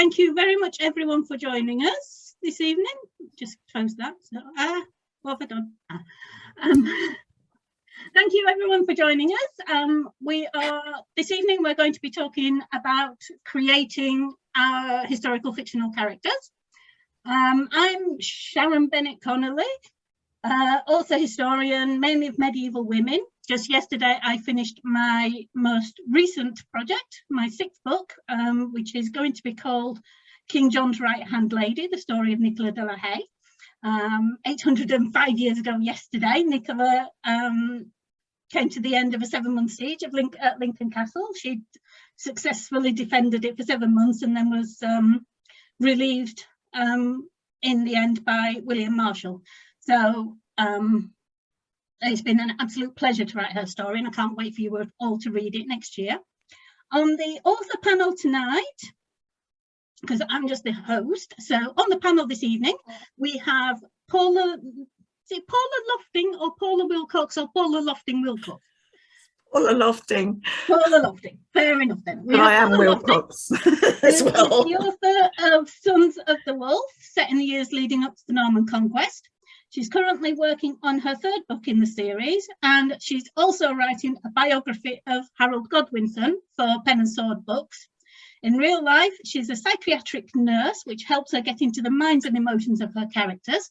thank you very much, everyone, for joining us this evening. Just close that. So, what have I done? Thank you, everyone, for joining us. This evening, we're going to be talking about creating our historical fictional characters. I'm Sharon Bennett Connolly, author historian, mainly of medieval women. Just yesterday, I finished my most recent project, my 6th book, which is going to be called King John's Right-Hand Lady, the story of Nicola de la Haye. 805 years ago yesterday, Nicola came to the end of a 7-month siege at Lincoln Castle. She'd successfully defended it for 7 months and then was relieved in the end by William Marshall. So it's been an absolute pleasure to write her story, and I can't wait for you all to read it next year. On the author panel tonight, because I'm just the host, so on the panel this evening, we have Paula, is it Paula Lofting or Paula Wilcox or Paula Lofting Wilcox? Paula Lofting. Paula Lofting, fair enough then. I am Wilcox as well. The author of Sons of the Wolf, set in the years leading up to the Norman Conquest. She's currently working on her 3rd book in the series, and she's also writing a biography of Harold Godwinson for Pen and Sword Books. In real life, she's a psychiatric nurse, which helps her get into the minds and emotions of her characters.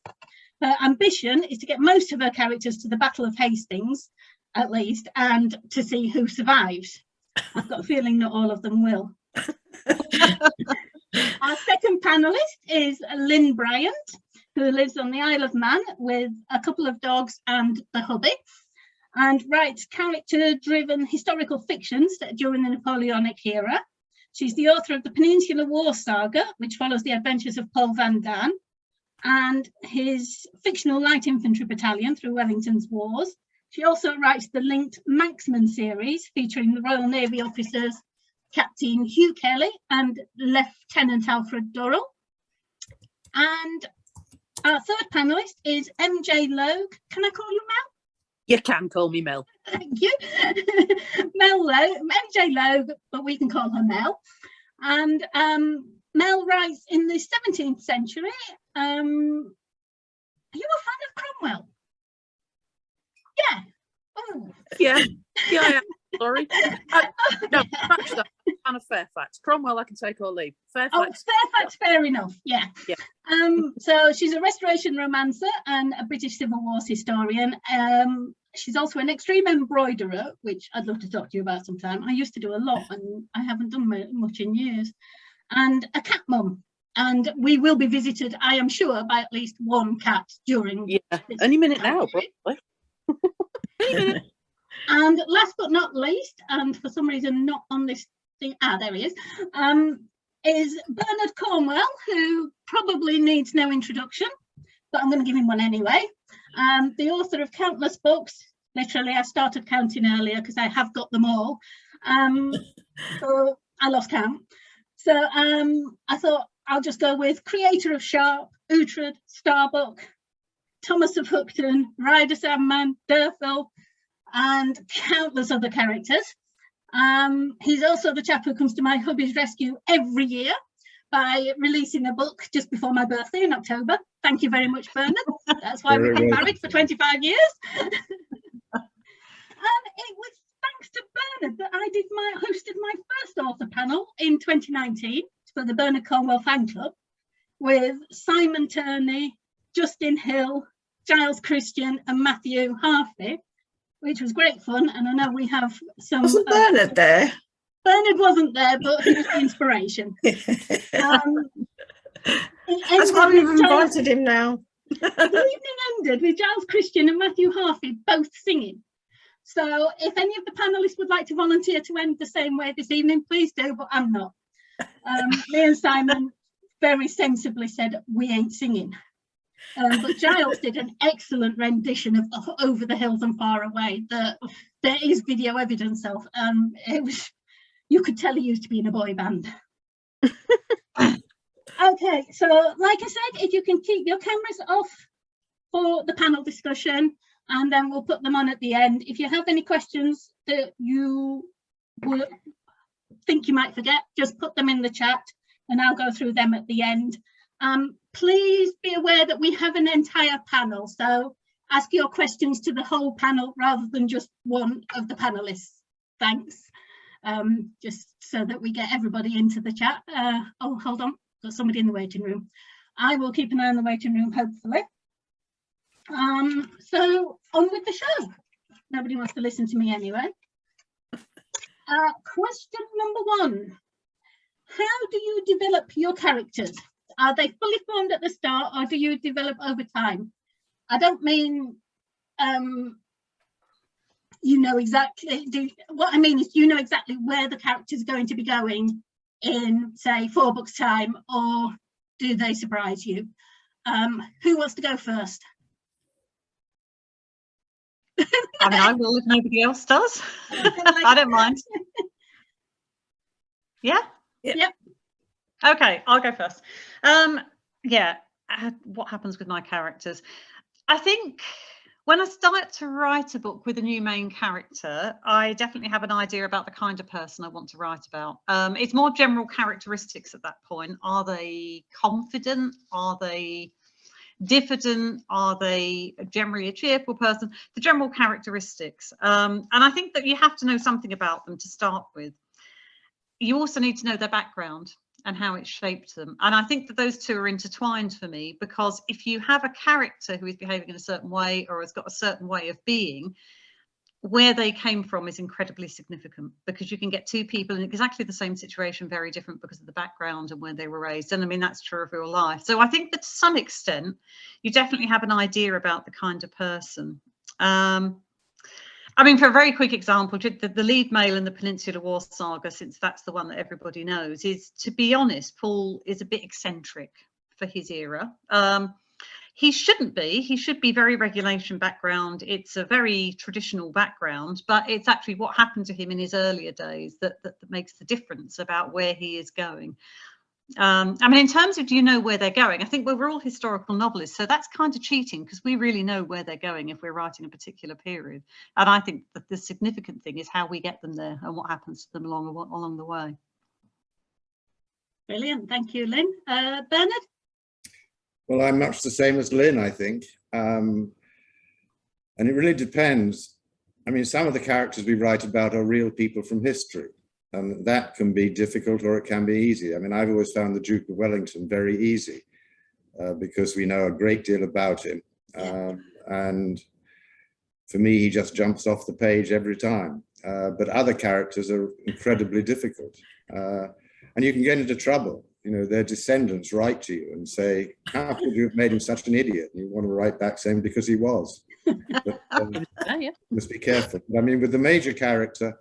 Her ambition is to get most of her characters to the Battle of Hastings, at least, and to see who survives. I've got a feeling not all of them will. Our second panellist is Lynn Bryant, who lives on the Isle of Man with a couple of dogs and the hubby, and writes character-driven historical fictions during the Napoleonic era. She's the author of the Peninsular War Saga, which follows the adventures of Paul Van Daan and his fictional light infantry battalion through Wellington's wars. She also writes the linked Manxman series, featuring the Royal Navy officers Captain Hugh Kelly and Lieutenant Alfred Durrell. And our 3rd panellist is MJ Logue. Can I call you Mel? You can call me Mel. Thank you. Mel Logue, MJ Logue, but we can call her Mel. And Mel writes in the 17th century. Are you a fan of Cromwell? Yeah. Oh. Yeah, I am. Sorry. No, scratch that. I'm a Fairfax. Cromwell, I can take or leave. Fairfax. Oh, Fairfax, fair enough. Yeah. Yeah. So she's a restoration romancer and a British Civil Wars historian. She's also an extreme embroiderer, which I'd love to talk to you about sometime. I used to do a lot, and I haven't done much in years. And a cat mum. And we will be visited, I am sure, by at least one cat during. Yeah. Any minute now, probably. Any minute. And last but not least, and for some reason not on this thing, there he is Bernard Cornwell, who probably needs no introduction, but I'm going to give him one anyway. The author of countless books. Literally, I started counting earlier because I have got them all. So I lost count. So I thought I'll just go with creator of Sharp, Uhtred, Starbuck, Thomas of Hookton, Ryder Sandman, Durfell, and countless other characters. He's also the chap who comes to my hubby's rescue every year by releasing a book just before my birthday in October. Thank you very much, Bernard. That's why we've been married for 25 years. And it was thanks to Bernard that I hosted my first author panel in 2019 for the Bernard Cornwell fan club with Simon Turney, Justin Hill, Giles Christian and Matthew Harvey, which was great fun. And I know we have some... Wasn't Bernard there? Bernard wasn't there, but he was the inspiration. That's why we've invited him now. The evening ended with Giles Christian and Matthew Harvey both singing. So if any of the panellists would like to volunteer to end the same way this evening, please do, but I'm not. Me and Simon very sensibly said, we ain't singing. But Giles did an excellent rendition of Over the Hills and Far Away that there is video evidence of. It was, you could tell he used to be in a boy band. Okay, so like I said, if you can keep your cameras off for the panel discussion, and then we'll put them on at the end. If you have any questions that you think you might forget, just put them in the chat and I'll go through them at the end. Please be aware that we have an entire panel, so ask your questions to the whole panel rather than just one of the panelists. Thanks. Just so that we get everybody into the chat. Oh, hold on, got somebody in the waiting room. I will keep an eye on the waiting room, hopefully. So on with the show. Nobody wants to listen to me anyway. Question number 1. How do you develop your characters? Are they fully formed at the start, or do you develop over time? I don't mean you know exactly, what I mean is, you know exactly where the character is going to be going in, say, 4 books time, or do they surprise you? Who wants to go first? I mean, I will if nobody else does. I don't mind. Yeah? Yep. Okay, I'll go first. Yeah, what happens with my characters? I think when I start to write a book with a new main character, I definitely have an idea about the kind of person I want to write about. It's more general characteristics at that point. Are they confident? Are they diffident? Are they generally a cheerful person? The general characteristics. And I think that you have to know something about them to start with. You also need to know their background and how it shaped them. And I think that those two are intertwined for me, because if you have a character who is behaving in a certain way or has got a certain way of being, where they came from is incredibly significant, because you can get 2 people in exactly the same situation, very different because of the background and where they were raised. And I mean, that's true of real life. So I think that to some extent, you definitely have an idea about the kind of person. I mean, for a very quick example, the lead male in the Peninsular War saga, since that's the one that everybody knows, is, to be honest, Paul is a bit eccentric for his era. He shouldn't be. He should be very regulation background. It's a very traditional background, but it's actually what happened to him in his earlier days that makes the difference about where he is going. I mean, in terms of, do you know where they're going? I think we're all historical novelists, so that's kind of cheating, because we really know where they're going if we're writing a particular period. And I think that the significant thing is how we get them there and what happens to them along the way. Brilliant, thank you, Lynn. Bernard? Well, I'm much the same as Lynn, I think. And it really depends. I mean, some of the characters we write about are real people from history, and that can be difficult or it can be easy. I mean, I've always found the Duke of Wellington very easy because we know a great deal about him. And for me, he just jumps off the page every time. But other characters are incredibly difficult. And you can get into trouble. You know, their descendants write to you and say, how could you have made him such an idiot? And you want to write back saying, because he was. But, must be careful. I mean, with the major character,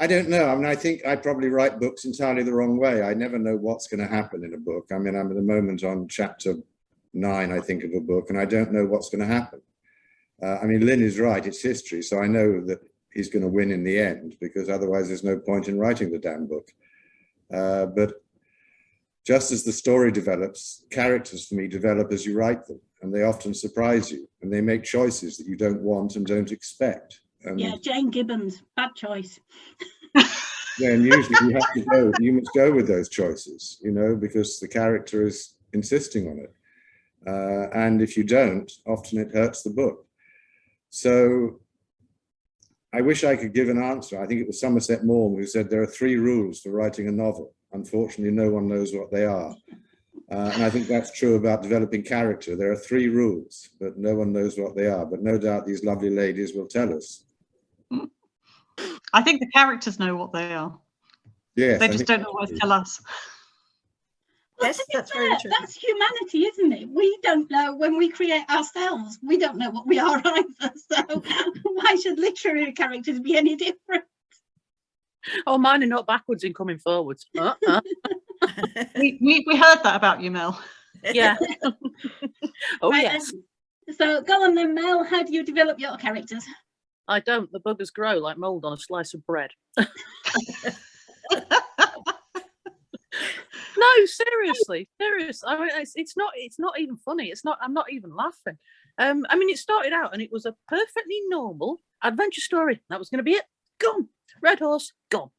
I don't know. I mean, I think I probably write books entirely the wrong way. I never know what's going to happen in a book. I mean, I'm at the moment on chapter 9, I think, of a book, and I don't know what's going to happen. I mean, Lynn is right. It's history. So I know that he's going to win in the end, because otherwise there's no point in writing the damn book. But just as the story develops, characters for me develop as you write them, and they often surprise you, and they make choices that you don't want and don't expect. And yeah, Jane Gibbons, bad choice. yeah, and usually you must go with those choices, you know, because the character is insisting on it. And if you don't, often it hurts the book. So I wish I could give an answer. I think it was Somerset Maugham who said there are 3 rules for writing a novel. Unfortunately, no one knows what they are. And I think that's true about developing character. There are 3 rules, but no one knows what they are. But no doubt these lovely ladies will tell us. I think the characters know what they are. Yes, they just don't always tell us. Yes, that's very true. That's humanity, isn't it? We don't know when we create ourselves. We don't know what we are either. So why should literary characters be any different? Oh, mine are not backwards in coming forwards. We heard that about you, Mel. Yeah. Oh, right, yes. So go on then, Mel. How do you develop your characters? I don't. The buggers grow like mould on a slice of bread. No, seriously. I mean, it's not even funny. I'm not even laughing. I mean, it started out and it was a perfectly normal adventure story. That was going to be it. Gone. Red horse, gone.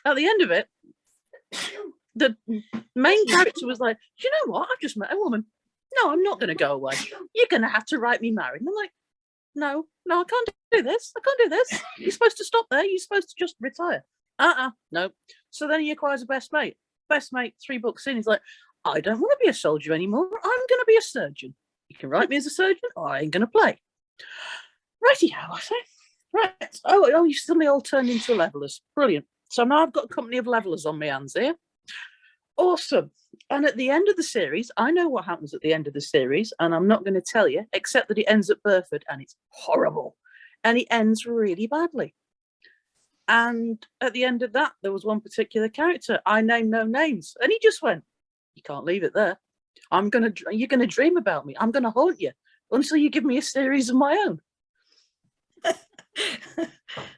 At the end of it, the main character was like, do you know what? I've just met a woman. No, I'm not going to go away. You're going to have to write me married. And I'm like, no, I can't do this. I can't do this. You're supposed to stop there. You're supposed to just retire. No. So then he acquires a best mate. Best mate, 3 books in, he's like, I don't want to be a soldier anymore. I'm going to be a surgeon. You can write me as a surgeon, or I ain't going to play. Righty-ho, I say. Right. Oh, you suddenly all turned into levelers. Brilliant. So now I've got a company of levelers on my hands here. Awesome. And at the end of the series, I know what happens at the end of the series, and I'm not going to tell you, except that it ends at Burford, and it's horrible. And it ends really badly. And at the end of that, there was one particular character. I named no names. And he just went, you can't leave it there. You're going to dream about me. I'm going to haunt you until you give me a series of my own.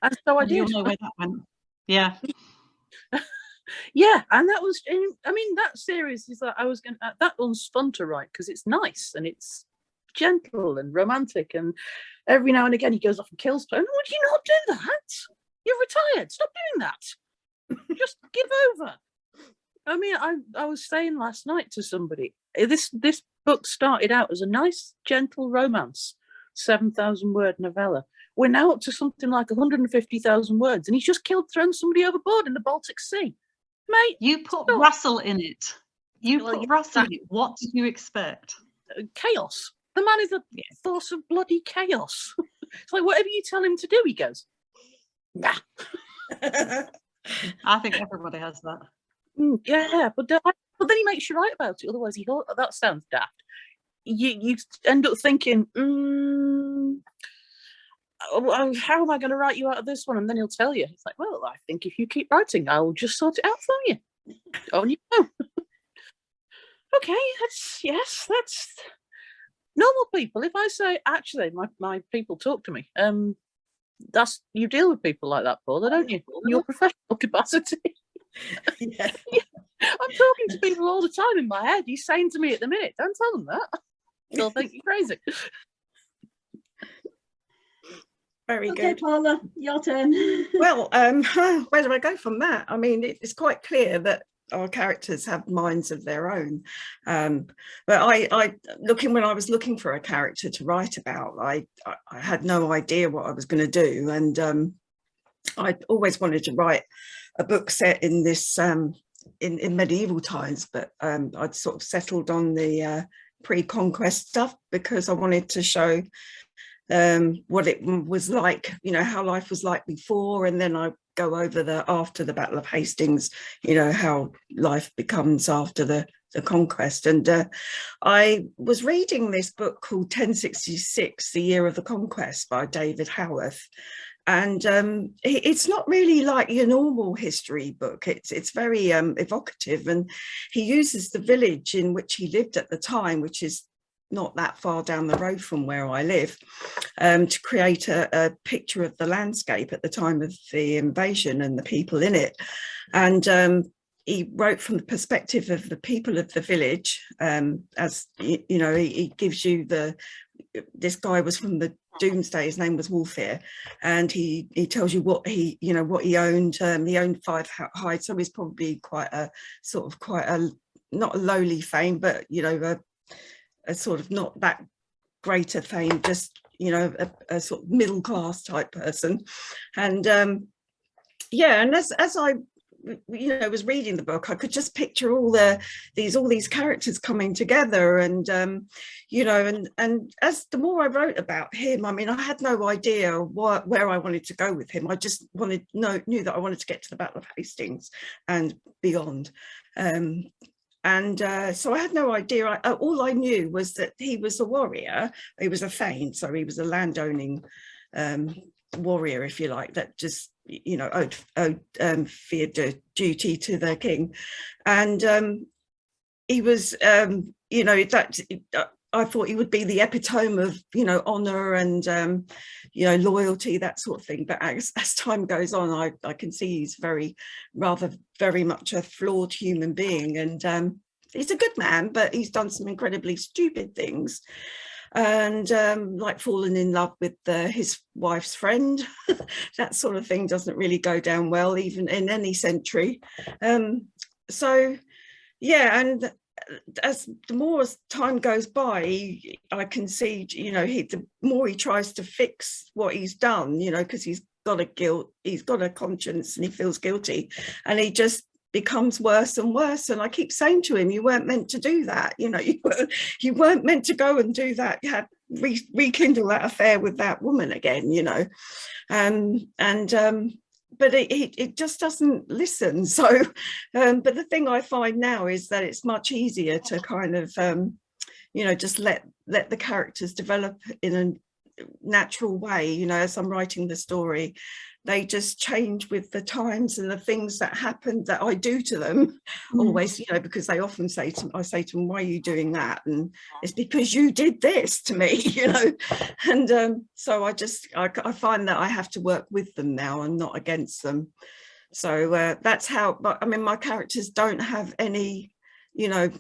And so I did. You know where that went. Yeah. Yeah, and that was, that series is like, that one's fun to write because it's nice and it's gentle and romantic, and every now and again he goes off and kills people. Would you not do that? You're retired. Stop doing that. Just give over. I mean, I was saying last night to somebody, this book started out as a nice, gentle romance, 7,000 word novella. We're now up to something like 150,000 words, and he's just thrown somebody overboard in the Baltic Sea. Mate, you put Russell in it. Russell in it. What did you expect? Chaos. The man is a force of bloody chaos. It's like whatever you tell him to do, he goes, nah. I think everybody has that. Yeah, but then he makes you write about it. Otherwise, he thought, that sounds daft. You end up thinking, how am I going to write you out of this one? And then he'll tell you. It's like, well, I think if you keep writing, I'll just sort it out for you. Oh, you know. Okay, that's normal people. If I say, actually, my people talk to me, you deal with people like that, Paula, don't you? In your professional capacity. Yeah. I'm talking to people all the time in my head. He's saying to me at the minute, don't tell them that. They'll think you're crazy. Very Okay, good. Paula, your turn. Well, where do I go from that? I mean, it's quite clear that our characters have minds of their own. But when I was looking for a character to write about, I had no idea what I was going to do. And I always wanted to write a book set in this, in medieval times, but I'd sort of settled on the pre-conquest stuff because I wanted to show what it was like, how life was like before, and then I go over after the Battle of Hastings, how life becomes after the conquest. And I was reading this book called 1066, The Year of the Conquest by David Howarth. And it's not really like your normal history book. It's very evocative, and he uses the village in which he lived at the time, which is not that far down the road from where I live, to create a picture of the landscape at the time of the invasion and the people in it. And he wrote from the perspective of the people of the village, as he gives you this guy was from the Doomsday. His name was Wolfere, and he tells you what he owned. He owned 5 hides, so he's probably quite a not a lowly fame, but a sort of not that great a fame, just a sort of middle class type person. And and as I was reading the book, I could just picture all these characters coming together, and and as the more I wrote about him, I mean, I had no idea where I wanted to go with him. I just knew that I wanted to get to the Battle of Hastings and beyond. So I had no idea. All I knew was that he was a warrior. He was a thane, so he was a landowning warrior, if you like, that just feared duty to their king. And he was I thought he would be the epitome of honor and loyalty, that sort of thing. But as time goes on, I can see he's very much a flawed human being, and he's a good man, but he's done some incredibly stupid things, and like fallen in love with his wife's friend. That sort of thing doesn't really go down well, even in any century. So yeah, and as the more as time goes by, I can see, you know, the more he tries to fix what he's done, you know, because he's got a conscience and he feels guilty, and he just becomes worse and worse. And I keep saying to him, you weren't meant to do that, you know, you weren't meant to go and do that. You had rekindle that affair with that woman again, you know. But it just doesn't listen. So but the thing I find now is that it's much easier to kind of you know, just let the characters develop in a natural way. You know, as I'm writing the story, they just change with the times and the things that happen that I do to them. Always, you know, because they often say to me, I say to them, why are you doing that? And it's because you did this to me, you know. And so I find that I have to work with them now and not against them. So that's how, but I mean, my characters don't have any, you know,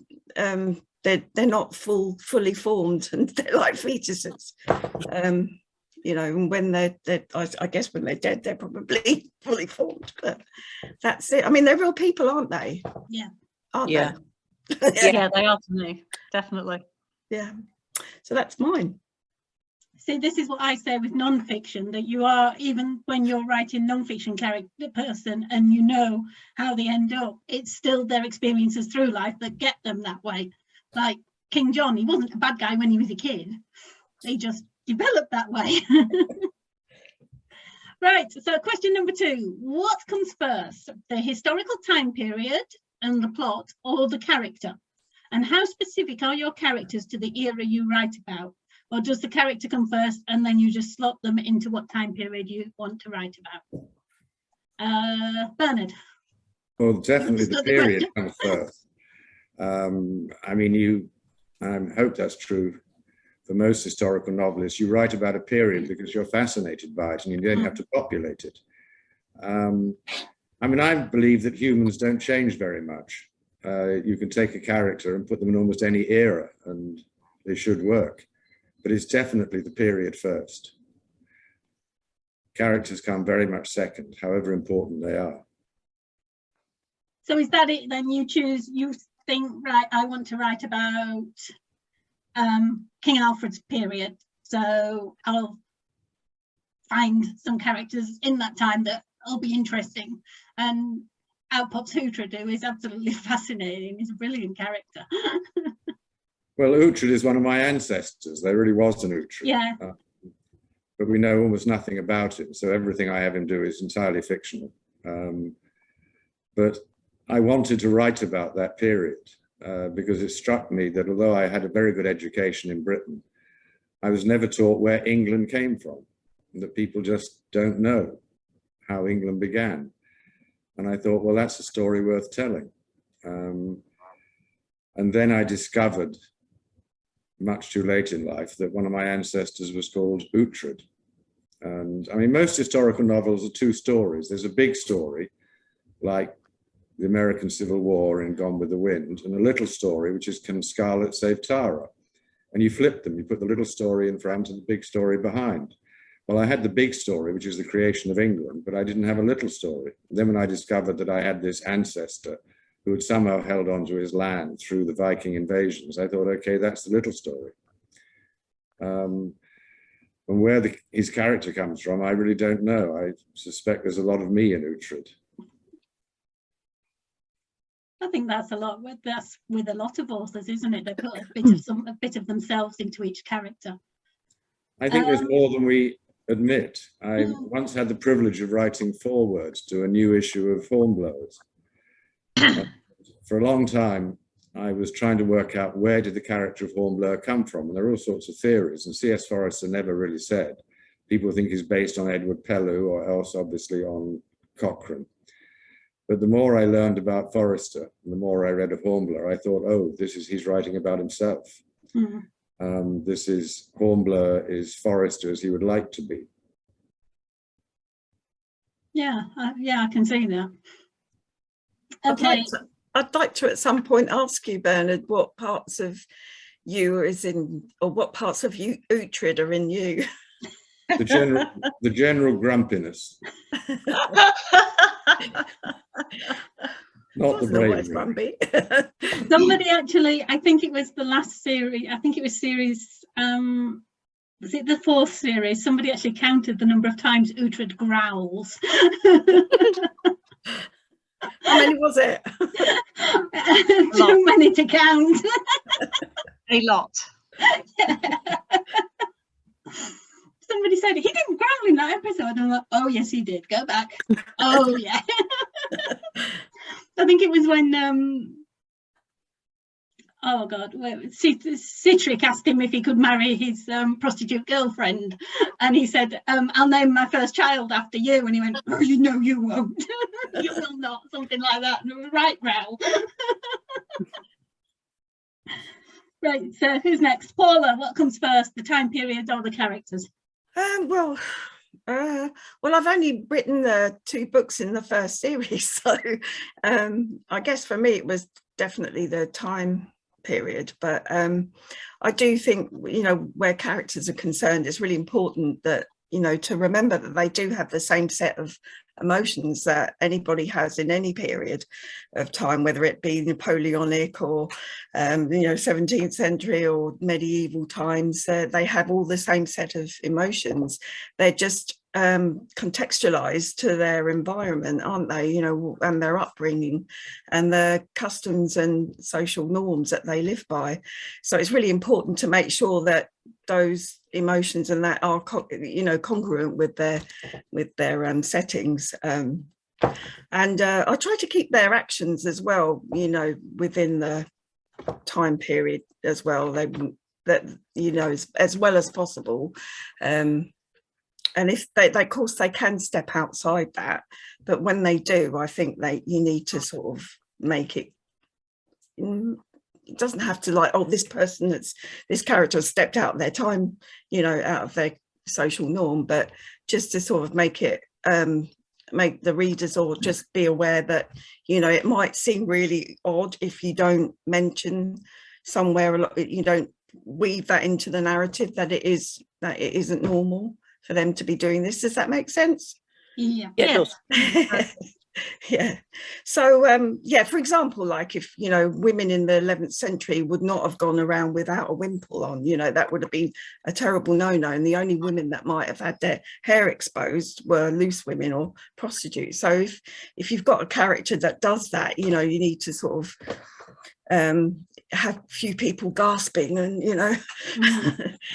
they're not fully formed, and they're like fetuses. You know, and when I guess when they're dead, they're probably fully formed. But that's it. I mean, they're real people, aren't they? Yeah. Aren't Yeah. they? Yeah, they are to me, definitely. Yeah. So that's mine. See, this is what I say with non-fiction, that you are, even when you're writing non-fiction person and you know how they end up, it's still their experiences through life that get them that way. Like King John, he wasn't a bad guy when he was a kid. He just developed that way. Right, so question number 2. What comes first, the historical time period and the plot, or the character? And how specific are your characters to the era you write about? Or does the character come first and then you just slot them into what time period you want to write about? Bernard? Well, definitely the period comes first. I mean, I hope that's true for most historical novelists. You write about a period because you're fascinated by it and you then have to populate it. I mean, I believe that humans don't change very much. You can take a character and put them in almost any era and they should work. But it's definitely the period first. Characters come very much second, however important they are. So is that it then? You think, right, I want to write about King Alfred's period, so I'll find some characters in that time that will be interesting. And out pops Uhtred, who is absolutely fascinating. He's a brilliant character. Well, Uhtred is one of my ancestors. There really was an Uhtred. Yeah. But we know almost nothing about him, so everything I have him do is entirely fictional. But I wanted to write about that period because it struck me that although I had a very good education in Britain, I was never taught where England came from, and that people just don't know how England began. And I thought, well, that's a story worth telling. And then I discovered, much too late in life, that one of my ancestors was called Uhtred. And I mean, most historical novels are 2 stories. There's a big story, like the American Civil War in Gone with the Wind, and a little story, which is Can Scarlet Save Tara? And you flip them, you put the little story in front and the big story behind. Well, I had the big story, which is the creation of England, but I didn't have a little story. And then when I discovered that I had this ancestor who had somehow held on to his land through the Viking invasions, I thought, okay, that's the little story. And where his character comes from, I really don't know. I suspect there's a lot of me in Uhtred. I think that's a lot with a lot of authors, isn't it? They put a bit of themselves into each character. I think there's more than we admit. I once had the privilege of writing forewords to a new issue of Hornblowers. For a long time, I was trying to work out where did the character of Hornblower come from, and there are all sorts of theories, and C.S. Forester never really said. People think he's based on Edward Pellew, or else obviously on Cochrane. But the more I learned about Forester, and the more I read of Hornblower, I thought, oh, he's writing about himself. This is Hornblower is Forester as he would like to be. Yeah, I can see that. Okay. I'd like to at some point ask you, Bernard, what parts of you is in, or what parts of you Uhtred are in you? The general grumpiness. Not the Wasn't always bravery. grumpy. Somebody actually, I think it was the last series, I think it was series, was it the 4th series? Somebody actually counted the number of times Uhtred growls. How many was it? Too many to count. A lot. Somebody said he didn't growl in that episode. And I'm like, oh yes, he did. Go back. Oh yeah. I think it was when oh god, Citric asked him if he could marry his prostitute girlfriend, and he said, I'll name my first child after you, and he went, oh, you know you won't. You will not, something like that. And it was right growl. Right, so who's next? Paula, what comes first, the time period or the characters? Well, I've only written 2 books in the first series, so I guess for me it was definitely the time period. But I do think, you know, where characters are concerned, it's really important that, you know, to remember that they do have the same set of emotions that anybody has in any period of time, whether it be Napoleonic or you know, 17th century or medieval times. They have all the same set of emotions. They're just contextualized to their environment, aren't they, you know, and their upbringing and the customs and social norms that they live by. So it's really important to make sure that those emotions and that are, you know, congruent with their settings, and I try to keep their actions as well, you know, within the time period as well, that you know, as well as possible. And if they, of course, they can step outside that, but when they do, I think you need to sort of make it. It doesn't have to like, oh, this character has stepped out of their time, you know, out of their social norm, but just to sort of make it, make the readers or just be aware that, you know, it might seem really odd if you don't mention somewhere a lot, you don't weave that into the narrative, that it isn't normal for them to be doing this. Does that make sense? Yeah. It does. Yeah. So yeah, for example, like if, you know, women in the 11th century would not have gone around without a wimple on, you know, that would have been a terrible no-no, and the only women that might have had their hair exposed were loose women or prostitutes. So if you've got a character that does that, you know, you need to sort of have a few people gasping, and, you know,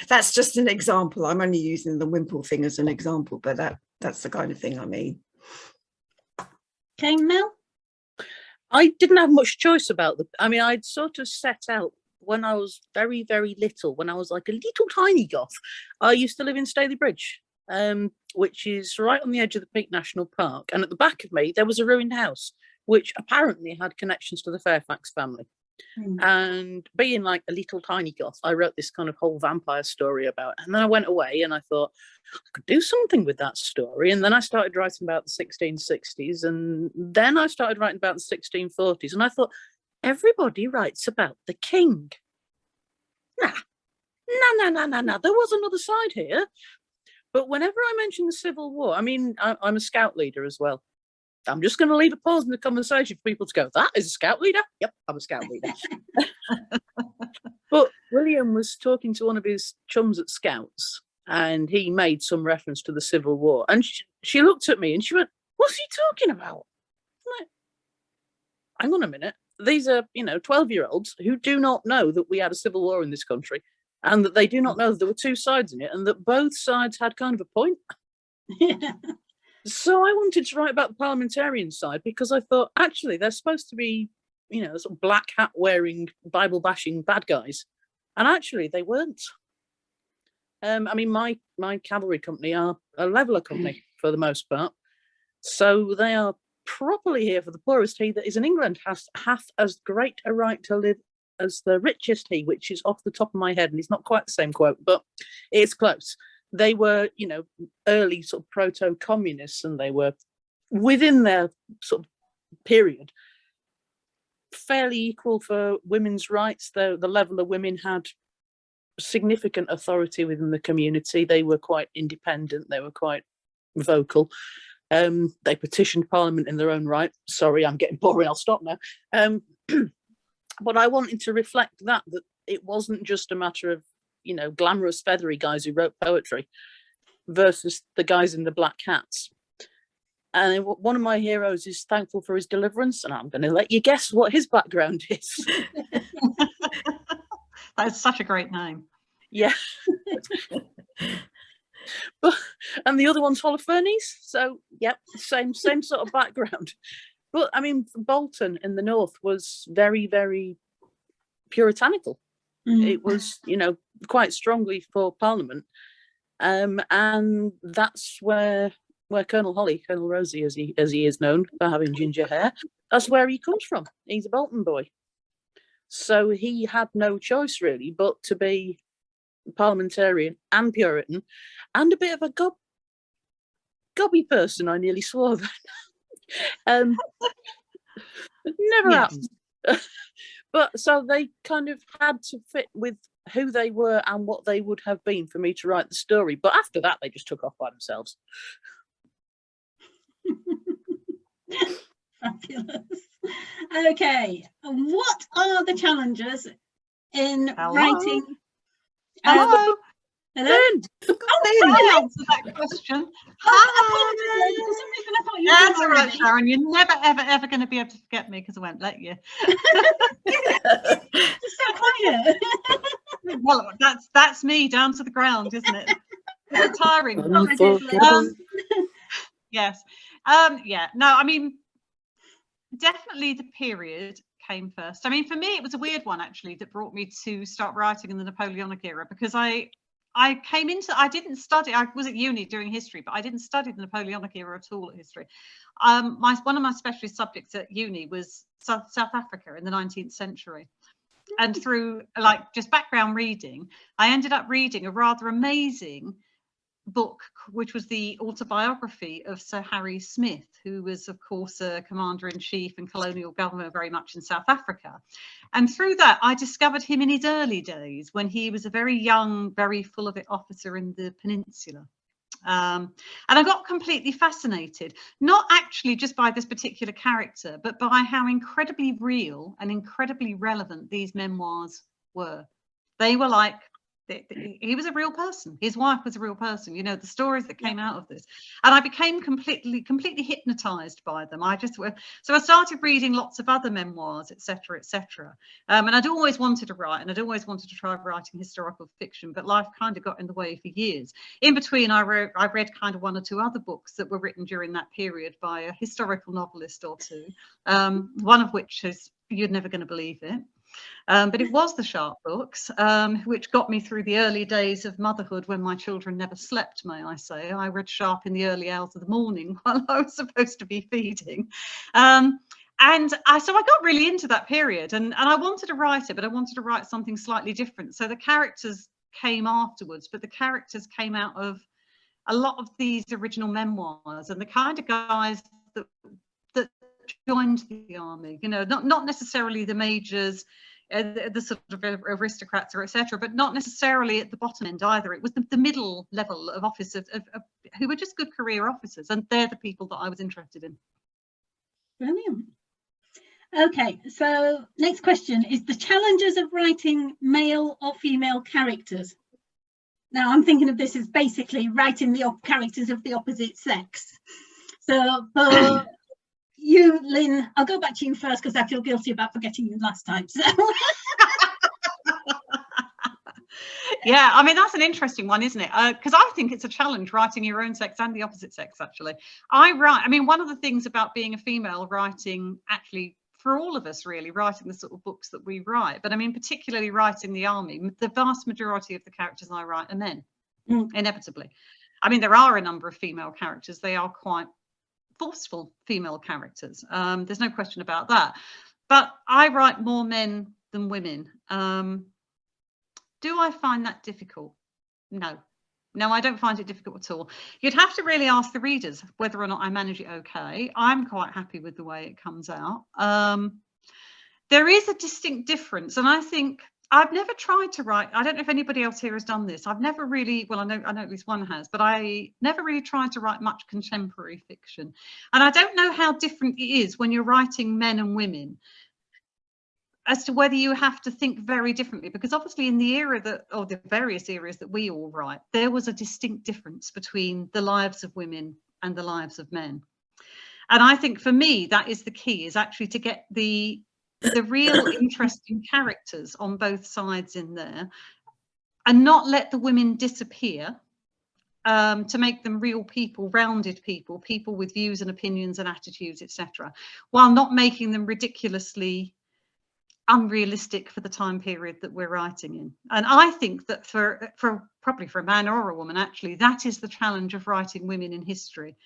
that's just an example. I'm only using the wimple thing as an example, but that's the kind of thing I mean. Okay, Mel? I didn't have much choice about I mean, I'd sort of set out when I was very, very little, when I was like a little tiny goth. I used to live in Staley Bridge, which is right on the edge of the Peak National Park. And at the back of me, there was a ruined house, which apparently had connections to the Fairfax family. And being like a little tiny goth, I wrote this kind of whole vampire story about it. And then I went away and I thought I could do something with that story. And then I started writing about the 1660s, and then I started writing about the 1640s. And I thought, everybody writes about the king. Nah. There was another side here. But whenever I mention the Civil War, I mean, I'm a scout leader as well. I'm just going to leave a pause in the conversation for people to go, that is a scout leader? Yep, I'm a scout leader. But William was talking to one of his chums at Scouts, and he made some reference to the Civil War. And she looked at me and she went, what's he talking about? I'm like, hang on a minute. These are, you know, 12-year-olds who do not know that we had a civil war in this country, and that they do not know that there were two sides in it, and that both sides had kind of a point. Yeah. So I wanted to write about the parliamentarian side, because I thought, actually, they're supposed to be, you know, sort of black hat wearing, Bible bashing bad guys. And actually, they weren't. I mean, my cavalry company are a leveller company for the most part. So they are properly here for the poorest he that is in England hath as great a right to live as the richest he, which is off the top of my head, and it's not quite the same quote, but it's close. They were, you know, early sort of proto-communists, and they were within their sort of period fairly equal for women's rights. The leveller women had significant authority within the community. They were quite independent. They were quite vocal. They petitioned Parliament in their own right. Sorry, I'm getting boring. I'll stop now. But I wanted to reflect that it wasn't just a matter of, you know, glamorous, feathery guys who wrote poetry versus the guys in the black hats. And one of my heroes is thankful for his deliverance, and I'm going to let you guess what his background is. That's such a great name. Yeah. And the other one's Holofernes. So, yep, same sort of background. But, I mean, Bolton in the north was very, very puritanical. It was, you know, quite strongly for Parliament. And that's where Colonel Rosie, as he is known for having ginger hair, that's where he comes from. He's a Bolton boy. So he had no choice, really, but to be parliamentarian and Puritan and a bit of a gobby person. I nearly swore that. Never happened. But so they kind of had to fit with who they were and what they would have been for me to write the story. But after that, they just took off by themselves. Fabulous. Okay, what are the challenges in writing? Hello. Hello. Lynn. I answered that question. Hi. For some reason I thought you were That's all right, already. Sharon. You're never, ever going to be able to forget me because I won't let you. Just so quiet. Well, that's me down to the ground, isn't it? It's tiring. Yes. Yeah. No, I mean, definitely the period came first. I mean, for me, it was a weird one, actually, that brought me to start writing in the Napoleonic era, because I didn't study, I was at uni doing history, but I didn't study the Napoleonic era at all at history. One of my specialist subjects at uni was South Africa in the 19th century. And through like just background reading, I ended up reading a rather amazing book, which was the autobiography of Sir Harry Smith, who was, of course, a commander-in-chief and colonial governor very much in South Africa. And through that, I discovered him in his early days when he was a very young, very full of it officer in the peninsula. And I got completely fascinated, not actually just by this particular character, but by how incredibly real and incredibly relevant these memoirs were. They were like, he was a real person. His wife was a real person. You know, the stories that came out of this, and I became completely hypnotized by them. So I started reading lots of other memoirs, etc., etc. And I'd always wanted to write, and I'd always wanted to try writing historical fiction, but life kind of got in the way for years. In between, I read kind of one or two other books that were written during that period by a historical novelist or two. One of which is, you're never going to believe it. But it was the Sharp books, which got me through the early days of motherhood when my children never slept, may I say. I read Sharp in the early hours of the morning while I was supposed to be feeding. So I got really into that period, and I wanted to write it, but I wanted to write something slightly different. So the characters came afterwards, but the characters came out of a lot of these original memoirs and the kind of guys that joined the army, you know, not necessarily the majors, the sort of aristocrats or etc., but not necessarily at the bottom end either. It was the middle level of officers who were just good career officers, and they're the people that I was interested in. Brilliant. Okay, so next question is the challenges of writing male or female characters. Now I'm thinking of this as basically writing the characters of the opposite sex. So for you, Lynn, I'll go back to you first because I feel guilty about forgetting you last time. So. Yeah, I mean, that's an interesting one, isn't it? Because I think it's a challenge writing your own sex and the opposite sex, actually. One of the things about being a female writing, actually, for all of us really, writing the sort of books that we write, but I mean, particularly writing the army, the vast majority of the characters I write are men, inevitably. I mean, there are a number of female characters. They are quite forceful female characters. There's no question about that. But I write more men than women. Do I find that difficult? No, I don't find it difficult at all. You'd have to really ask the readers whether or not I manage it okay. I'm quite happy with the way it comes out. There is a distinct difference, and I think I've never tried to write. I don't know if anybody else here has done this. I've never really, well, I know at least one has, but I never really tried to write much contemporary fiction. And I don't know how different it is when you're writing men and women, as to whether you have to think very differently, because obviously in the era that, or the various eras that we all write, there was a distinct difference between the lives of women and the lives of men. And I think for me, that is the key, is actually to get the real interesting characters on both sides in there, and not let the women disappear, to make them real people, rounded people, people with views and opinions and attitudes, etc., while not making them ridiculously unrealistic for the time period that we're writing in. And I think that for probably for a man or a woman, actually, that is the challenge of writing women in history,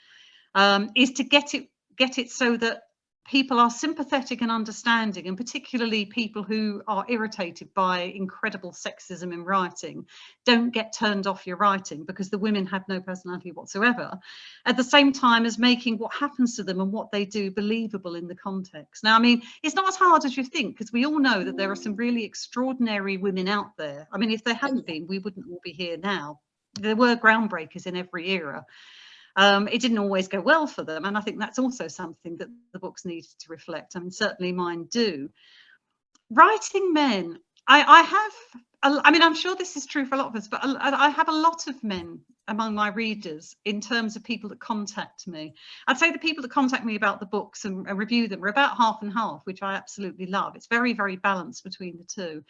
is to get it so that people are sympathetic and understanding, and particularly people who are irritated by incredible sexism in writing don't get turned off your writing because the women have no personality whatsoever, at the same time as making what happens to them and what they do believable in the context. Now, I mean, it's not as hard as you think, because we all know that there are some really extraordinary women out there. I mean, if there hadn't been, we wouldn't all be here now. There were groundbreakers in every era. It didn't always go well for them, and I think that's also something that the books needed to reflect. I mean, certainly mine do. Writing men, I mean, I'm sure this is true for a lot of us, but I have a lot of men among my readers in terms of people that contact me. I'd say the people that contact me about the books and review them are about half and half, which I absolutely love. It's very, very balanced between the two.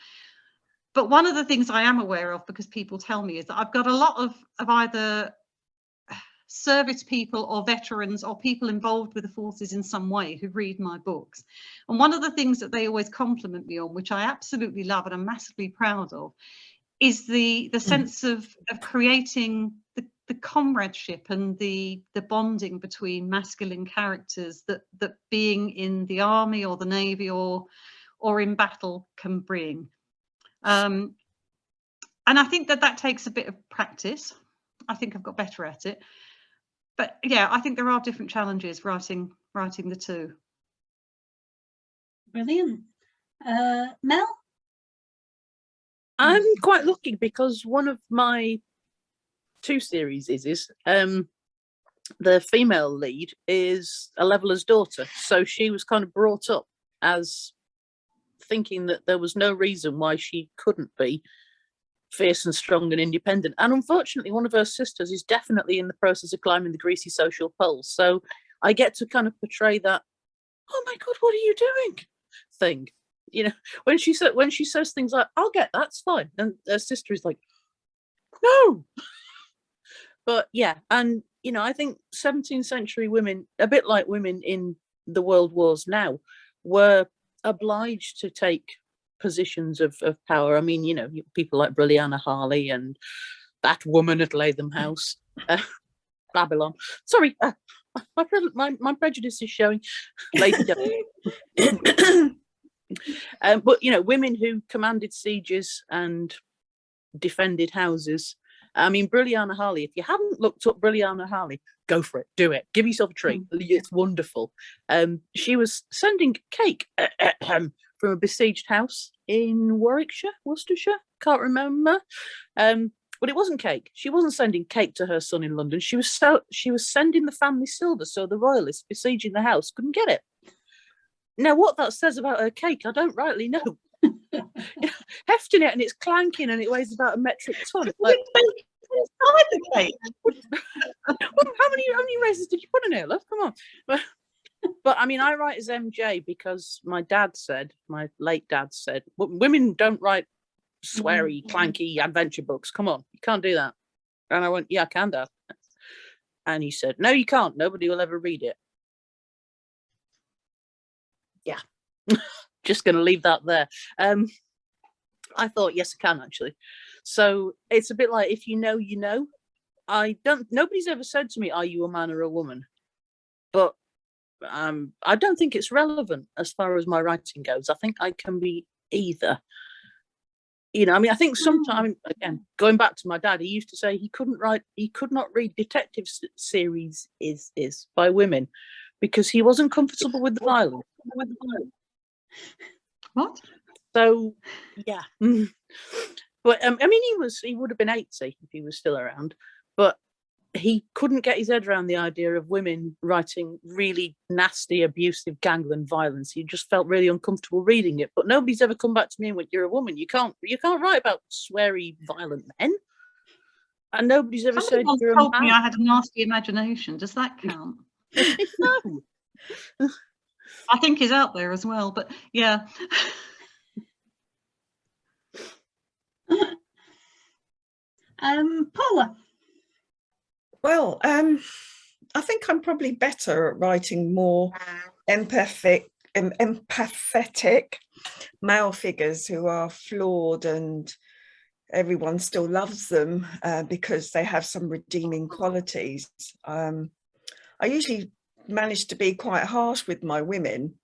But one of the things I am aware of, because people tell me, is that I've got a lot of either service people or veterans or people involved with the forces in some way who read my books. And one of the things that they always compliment me on, which I absolutely love and I'm massively proud of, is the sense of creating the comradeship and the bonding between masculine characters that being in the army or the navy or in battle can bring. And I think that takes a bit of practice. I think I've got better at it. But yeah, I think there are different challenges writing the two. Brilliant. Mel? I'm quite lucky because one of my 2 series is the female lead is a leveller's daughter. So she was kind of brought up as thinking that there was no reason why she couldn't be fierce and strong and independent. And unfortunately, one of her sisters is definitely in the process of climbing the greasy social poles. So I get to kind of portray that, oh my God, what are you doing thing. You know, when she says things like, I'll get that, it's fine. And her sister is like, no. But yeah, and you know, I think 17th century women, a bit like women in the world wars now, were obliged to take positions of power. I mean, you know, people like Brilliana Harley and that woman at Latham House, Babylon. Sorry, my prejudice is showing. Lady but you know, women who commanded sieges and defended houses. I mean, Brilliana Harley, if you haven't looked up Brilliana Harley, go for it, do it, give yourself a treat. It's wonderful. She was sending cake from a besieged house in Warwickshire, Worcestershire, can't remember. But it wasn't cake. She wasn't sending cake to her son in London. She was sending the family silver so the royalists besieging the house couldn't get it. Now, what that says about her cake, I don't rightly know. Hefting it and it's clanking and it weighs about a metric ton. Like, inside the cake. how many raisins did you put in here, love? Come on. But I mean, I write as MJ because my late dad said, women don't write sweary, clanky adventure books. Come on, you can't do that. And I went, yeah, I can, Dad. And he said, no, you can't. Nobody will ever read it. Yeah. Just going to leave that there. I thought, yes, I can actually. So it's a bit like, if you know, you know. Nobody's ever said to me, are you a man or a woman? But I don't think it's relevant as far as my writing goes. I think I can be either. You know, I mean, I think sometimes, again, going back to my dad, he used to say he could not read detective series is by women because he wasn't comfortable with the violence. What? So yeah. But I mean, he would have been 80 if he was still around, but he couldn't get his head around the idea of women writing really nasty, abusive, gangland violence. He just felt really uncomfortable reading it. But nobody's ever come back to me and went, "You're a woman. You can't write about sweary, violent men." And nobody's ever Somebody said once you're a told me man. I had a nasty imagination. Does that count? No. I think he's out there as well, but yeah. Paula. Well, I think I'm probably better at writing more empathetic male figures who are flawed and everyone still loves them because they have some redeeming qualities. I usually manage to be quite harsh with my women.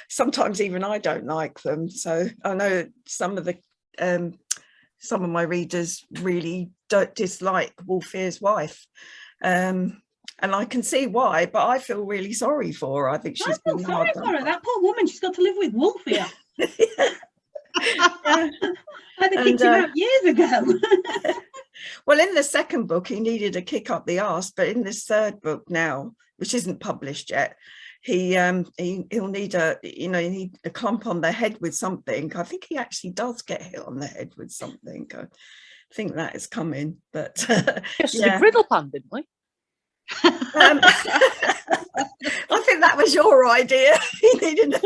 Sometimes even I don't like them. So I know some of my readers really don't dislike Wolfier's wife. And I can see why, but I feel really sorry for her. I think she's I feel sorry for her. That poor woman, she's got to live with Wolfier. Yeah. I'd have kicked him out years ago. Well, in the second book, he needed a kick up the arse, but in this third book now, which isn't published yet, he'll need a clump on the head with something. I think he actually does get hit on the head with something. I think that is coming, but Yes, a griddle pan, didn't we? I think that was your idea. He needed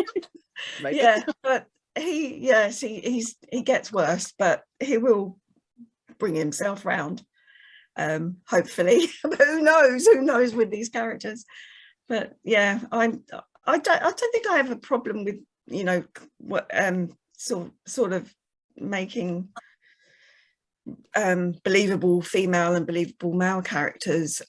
Maybe. Yeah, but he gets worse, but he will bring himself round, hopefully. But who knows with these characters. But yeah, I don't think I have a problem with sort of making believable female and believable male characters.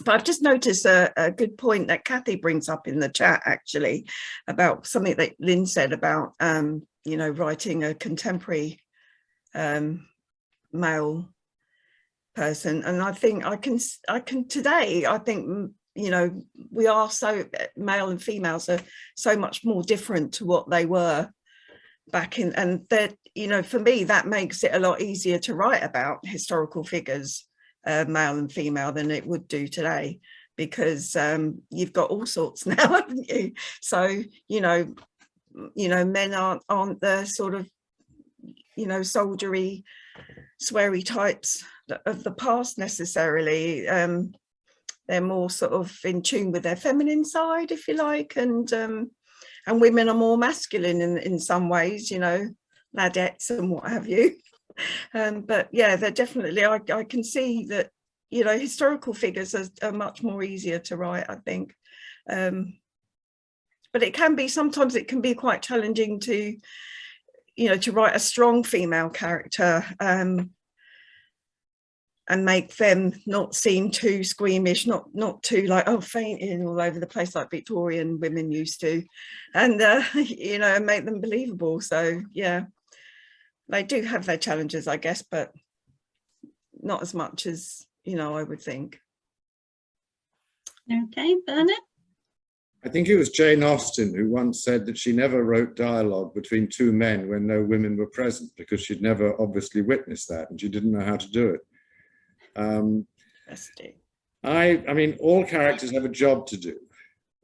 But I've just noticed a good point that Kathy brings up in the chat, actually, about something that Lynn said about writing a contemporary male person. And I think I can today, I think, we are so, male and females are so much more different to what they were back in, and that, for me, that makes it a lot easier to write about historical figures, male and female, than it would do today, because you've got all sorts now, haven't you? So men aren't the sort of soldiery, sweary types of the past necessarily. They're more sort of in tune with their feminine side, if you like, and women are more masculine in some ways, ladettes and what have you. But yeah, they're definitely, I can see that, historical figures are much more easier to write, I think. But sometimes it can be quite challenging to write a strong female character and make them not seem too squeamish, not too like, fainting all over the place like Victorian women used to, and and make them believable. So yeah, they do have their challenges, I guess, but not as much as I would think. Okay, Bernard. I think it was Jane Austen who once said that she never wrote dialogue between two men when no women were present, because she'd never obviously witnessed that and she didn't know how to do it. I mean, all characters have a job to do.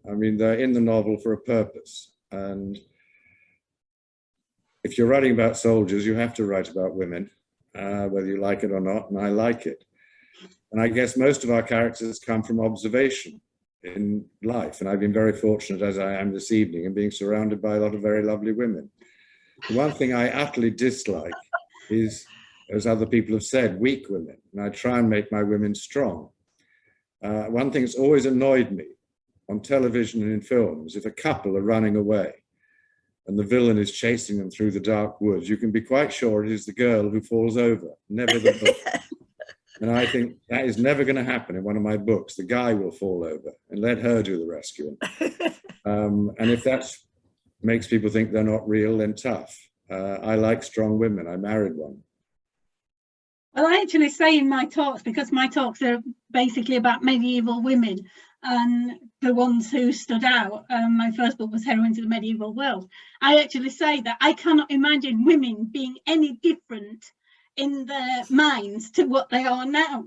I mean, they're in the novel for a purpose. And if you're writing about soldiers, you have to write about women, whether you like it or not, and I like it. And I guess most of our characters come from observation in life, and I've been very fortunate, as I am this evening, in being surrounded by a lot of very lovely women. The one thing I utterly dislike is, as other people have said, weak women, and I try and make my women strong. One thing that's always annoyed me on television and in films, if a couple are running away and the villain is chasing them through the dark woods, you can be quite sure it is the girl who falls over, never the book. And I think that is never going to happen in one of my books. The guy will fall over and let her do the rescuing. And if that makes people think they're not real, then tough. I like strong women. I married one. Well, I actually say in my talks, because my talks are basically about medieval women, and the ones who stood out. My first book was Heroines of the Medieval World. I actually say that I cannot imagine women being any different in their minds to what they are now.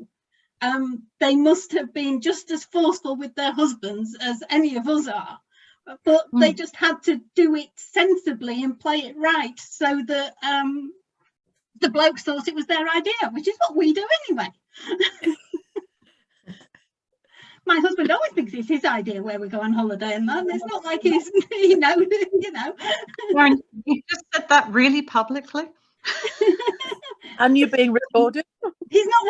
They must have been just as forceful with their husbands as any of us are, but they just had to do it sensibly and play it right, so that the blokes thought it was their idea, which is what we do anyway. My husband always thinks it's his idea where we go on holiday, and that it's not like he's, you know. Sharon, you just said that really publicly. And you're being recorded. He's not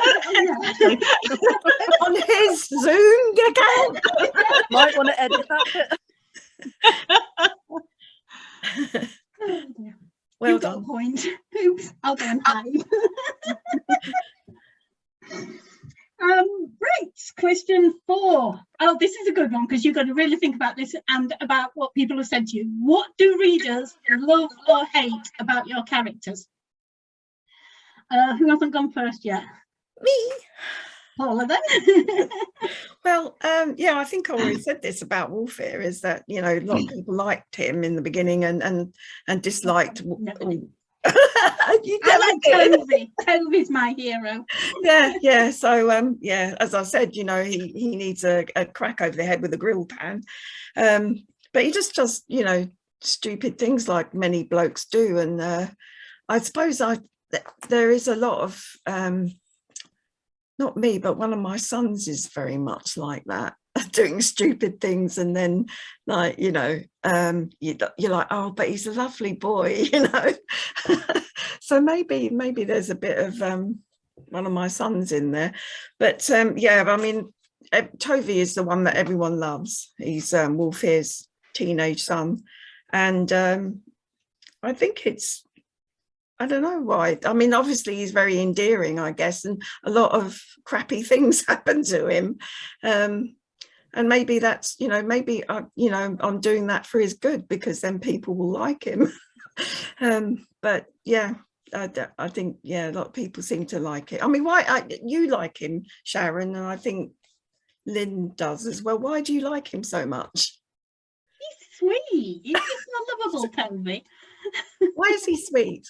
On his Zoom account. Might want to edit that bit. Well You've got a done. point. Oops, I'll go and hide. Right, question 4. Oh, this is a good one because you've got to really think about this and about what people have said to you. What do readers love or hate about your characters? Who hasn't gone first yet? Me. Paula, then. Well, yeah, I think I already said this about Wolfere, is that, you know, a lot of people liked him in the beginning and disliked. You I like Toby. Toby's my hero. Yeah. So yeah, as I said, you know, he needs a crack over the head with a grill pan, but he just does, you know, stupid things like many blokes do, and I suppose there is a lot of not me, but one of my sons is very much like that, doing stupid things, and then, like, you know, you're like, oh, but he's a lovely boy, you know. So maybe there's a bit of one of my sons in there, but yeah, I mean, Tovey is the one that everyone loves. He's Wolfere's teenage son, and I think I don't know why. I mean, obviously he's very endearing, I guess, and a lot of crappy things happen to him. And maybe that's, you know, maybe, you know, I'm doing that for his good, because then people will like him. But yeah, I think, yeah, a lot of people seem to like it. I mean, you like him, Sharon, and I think Lynn does as well. Why do you like him so much? He's sweet. He's just a lovable Toby. Why is he sweet?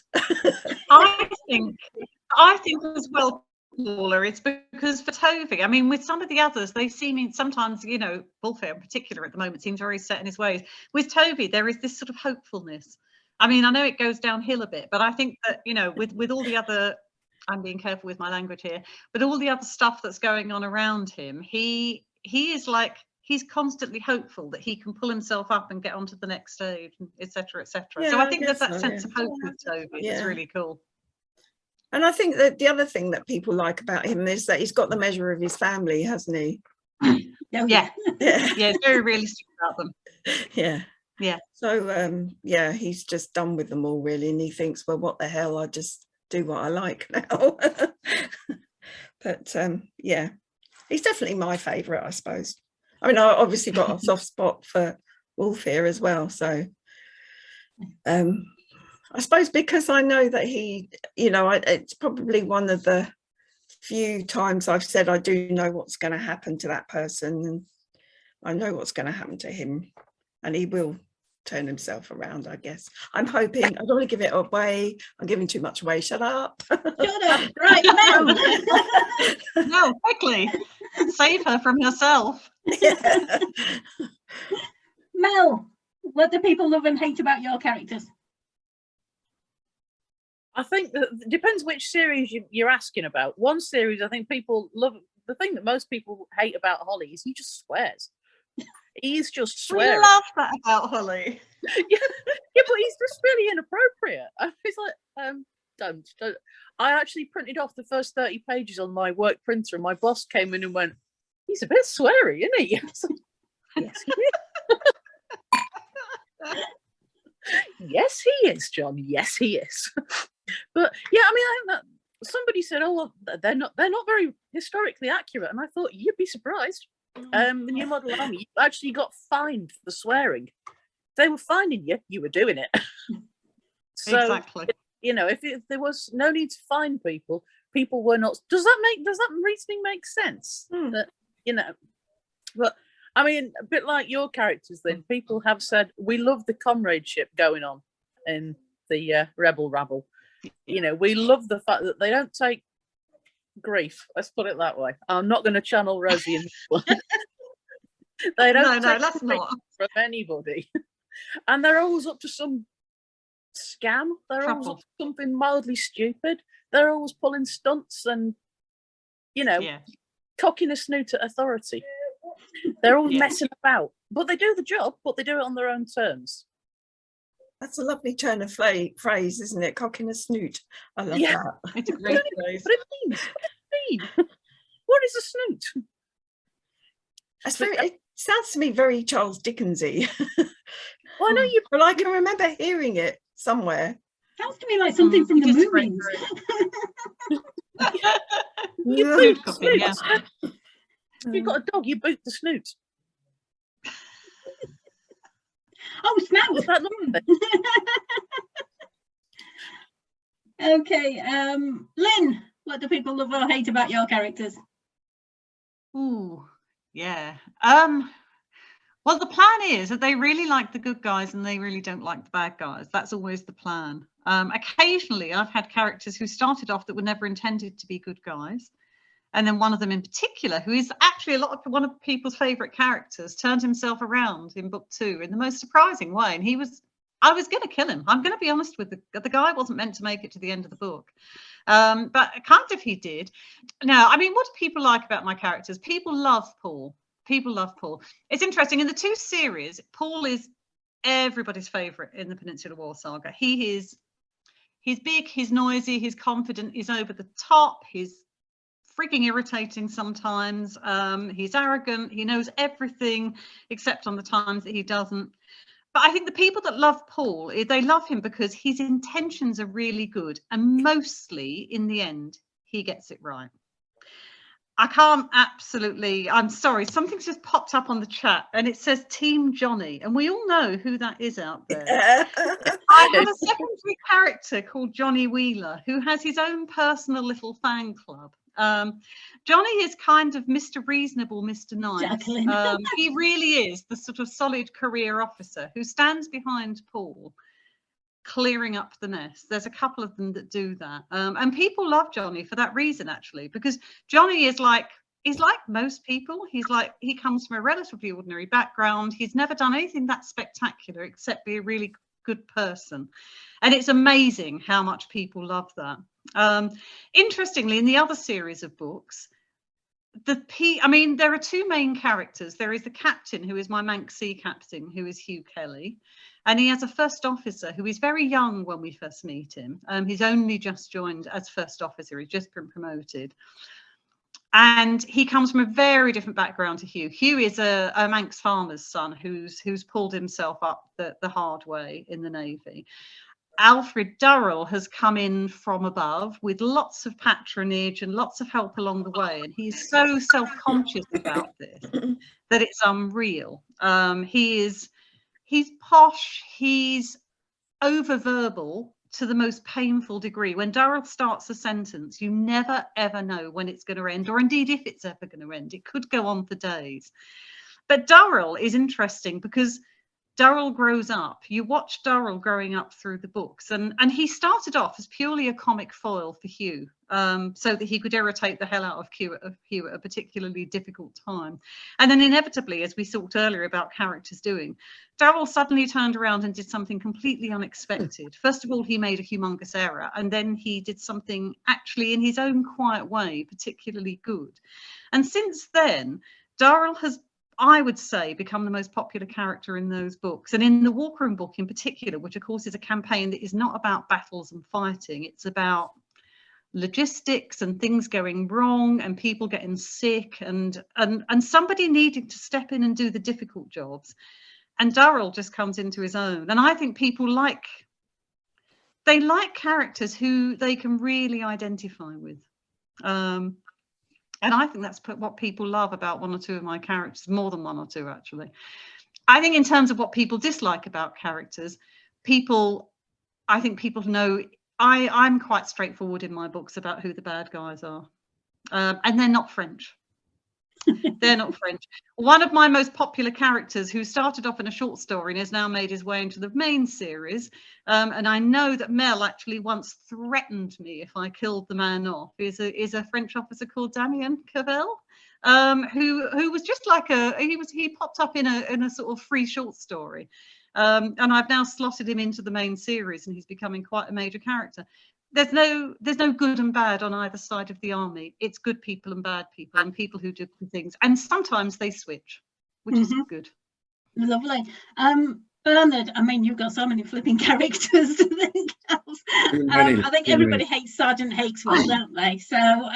I think as well, Paula, it's because for Tovey, I mean, with some of the others, they seem sometimes, you know, Wolfere in particular at the moment seems very set in his ways. With Tovey, there is this sort of hopefulness. I mean, I know it goes downhill a bit, but I think that, you know, with all the other, I'm being careful with my language here, but all the other stuff that's going on around him, he is like, he's constantly hopeful that he can pull himself up and get onto the next stage, etc., etc. Yeah, so I think that so, sense of hope with Tovey is really cool. And I think that the other thing that people like about him is that he's got the measure of his family, hasn't he? Yeah, it's very realistic about them. Yeah. So yeah, he's just done with them all, really, and he thinks, well, what the hell, I just do what I like now. But yeah, he's definitely my favourite, I suppose. I mean, I obviously got a soft spot for Wolfere as well, so I suppose because I know that he, you know, it's probably one of the few times I've said I do know what's going to happen to that person, and I know what's going to happen to him, and he will turn himself around, I guess. I'm hoping. I don't want to give it away. I'm giving too much away. Shut up. Shut up. Right now. No, quickly. Save her from herself. Yeah. Mel, what do people love and hate about your characters? I think that it depends which series you're asking about. One series, I think people love. The thing that most people hate about Holly is he just swears. He's just swearing. We love that about Holly. yeah, but he's just really inappropriate. It's like, don't. I actually printed off the first 30 pages on my work printer, and my boss came in and went, "He's a bit sweary, isn't he?" Yes, he is. Yes, he is, John. Yes, he is. But yeah, I mean, I think that somebody said, "Oh, well, they're not very historically accurate," and I thought you'd be surprised. The New Model Army, you actually got fined for swearing. If they were fining you, you were doing it. So, exactly. You know, if there was no need to fine people were not. Does that reasoning make sense? That, you know, but I mean, a bit like your characters then, people have said, we love the comradeship going on in the Rebel Rabble. You know, we love the fact that they don't take grief. Let's put it that way. I'm not going to channel Rosie in this one. They don't No, take that's grief not. from anybody. And they're always up to some scam. They're always up to something mildly stupid. They're always pulling stunts and, you know, cocking a snoot at authority. They're all messing about, but they do the job, but they do it on their own terms. That's a lovely turn of phrase, isn't it? Cocking a snoot. I love that. It's a great phrase. What it means? What does it mean? What is a snoot? That's very, it sounds to me very Charles Dickensy. Well, I know you. Well, I can remember hearing it somewhere. Sounds to me like something from the movies. You boot the snoot. If you've got a dog, you boot the snoot. Oh, snout! That not Okay, Lynn, what do people love or hate about your characters? Ooh, yeah. Well, the plan is that they really like the good guys and they really don't like the bad guys. That's always the plan. Occasionally, I've had characters who started off that were never intended to be good guys. And then one of them in particular, who is actually one of people's favourite characters, turned himself around in book 2 in the most surprising way. And I was going to kill him. I'm going to be honest with the guy wasn't meant to make it to the end of the book. But kind of he did. Now, I mean, what do people like about my characters? People love Paul. People love Paul. It's interesting. In the 2 series, Paul is everybody's favourite in the Peninsular War Saga. He's big, he's noisy, he's confident, he's over the top, he's freaking irritating sometimes. He's arrogant, he knows everything except on the times that he doesn't. But I think the people that love Paul, they love him because his intentions are really good. And mostly, in the end, he gets it right. I can't absolutely, I'm sorry, something's just popped up on the chat and it says Team Johnny. And we all know who that is out there. I have a secondary character called Johnny Wheeler who has his own personal little fan club. Johnny is kind of Mr. Reasonable, Mr. Nice. He really is the sort of solid career officer who stands behind Paul, clearing up the mess. There's a couple of them that do that. And people love Johnny for that reason, actually, because Johnny is he's like most people. He comes from a relatively ordinary background. He's never done anything that spectacular except be a really good person. And it's amazing how much people love that. Interestingly, in the other series of books, there are 2 main characters. There is the captain, who is my Manx Sea captain, who is Hugh Kelly. And he has a first officer who is very young when we first meet him. He's only just joined as first officer. He's just been promoted. And he comes from a very different background to Hugh. Hugh is a Manx farmer's son who's pulled himself up the hard way in the Navy. Alfred Durrell has come in from above with lots of patronage and lots of help along the way. And he's so self-conscious about this that it's unreal. He's posh, he's over-verbal to the most painful degree. When Durrell starts a sentence, you never, ever know when it's going to end, or indeed if it's ever going to end. It could go on for days. But Durrell is interesting because Durrell grows up. You watch Durrell growing up through the books, and he started off as purely a comic foil for Hugh, so that he could irritate the hell out of Hugh at a particularly difficult time. And then inevitably, as we talked earlier about characters doing, Durrell suddenly turned around and did something completely unexpected. First of all, he made a humongous error, and then he did something actually in his own quiet way, particularly good. And since then, Durrell has, I would say, become the most popular character in those books. And in the Walkroom book in particular, which of course is a campaign that is not about battles and fighting, it's about logistics and things going wrong and people getting sick and somebody needing to step in and do the difficult jobs. And Durrell just comes into his own. And I think people like characters who they can really identify with. And I think that's what people love about 1 or 2 of my characters, more than 1 or 2, actually. I think in terms of what people dislike about characters, I think people know I'm quite straightforward in my books about who the bad guys are. And they're not French. They're not French. One of my most popular characters, who started off in a short story and has now made his way into the main series, and I know that Mel actually once threatened me if I killed the man off, is a French officer called Damien Cavell, who was just like he popped up in a sort of free short story, and I've now slotted him into the main series, and he's becoming quite a major character. There's no good and bad on either side of the army. It's good people and bad people, and people who do things, and sometimes they switch, which is good. Lovely. Bernard, I mean, you've got so many flipping characters to think of. I think everybody hates Sergeant Hakesworth, don't they? So,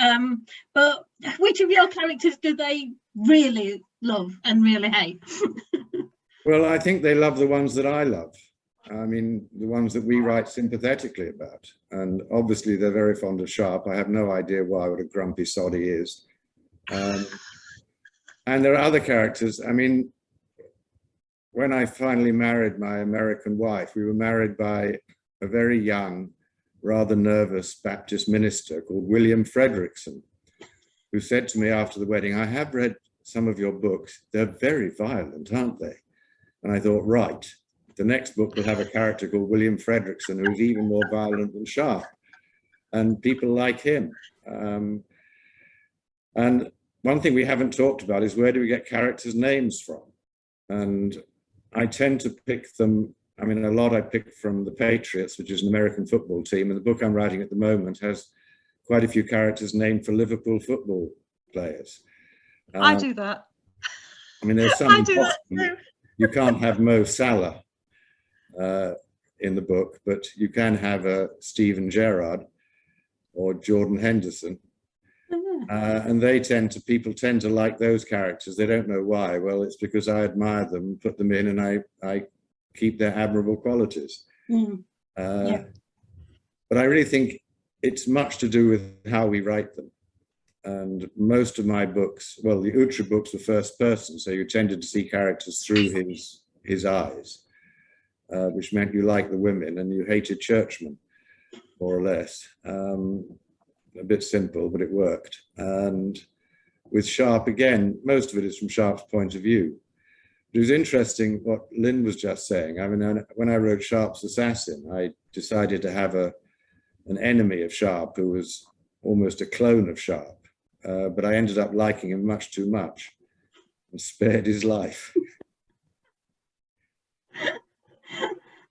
but which of your characters do they really love and really hate? Well, I think they love the ones that I love. I mean, the ones that we write sympathetically about. And obviously they're very fond of Sharp. I have no idea why, what a grumpy sod he is. And there are other characters. I mean, when I finally married my American wife, we were married by a very young, rather nervous Baptist minister called William Frederickson, who said to me after the wedding, "I have read some of your books. They're very violent, aren't they?" And I thought, right. The next book will have a character called William Frederickson, who's even more violent than Sharp, and people like him. And one thing we haven't talked about is, where do we get characters' names from? And I tend to pick them. I mean, a lot I pick from the Patriots, which is an American football team, and the book I'm writing at the moment has quite a few characters named for Liverpool football players. I do that. I mean, there's some. I do that too. You can't have Mo Salah in the book, but you can have Steven Gerrard or Jordan Henderson, and people tend to like those characters. They don't know why. Well, it's because I admire them, put them in, and I keep their admirable qualities. But I really think it's much to do with how we write them. And most of my books, well, the Utrecht books were first person, so you tended to see characters through his eyes. Which meant you liked the women and you hated churchmen, more or less. A bit simple, but it worked. And with Sharp, again, most of it is from Sharp's point of view. It was interesting what Lynn was just saying. I mean, when I wrote Sharp's Assassin, I decided to have an enemy of Sharp who was almost a clone of Sharp, but I ended up liking him much too much and spared his life.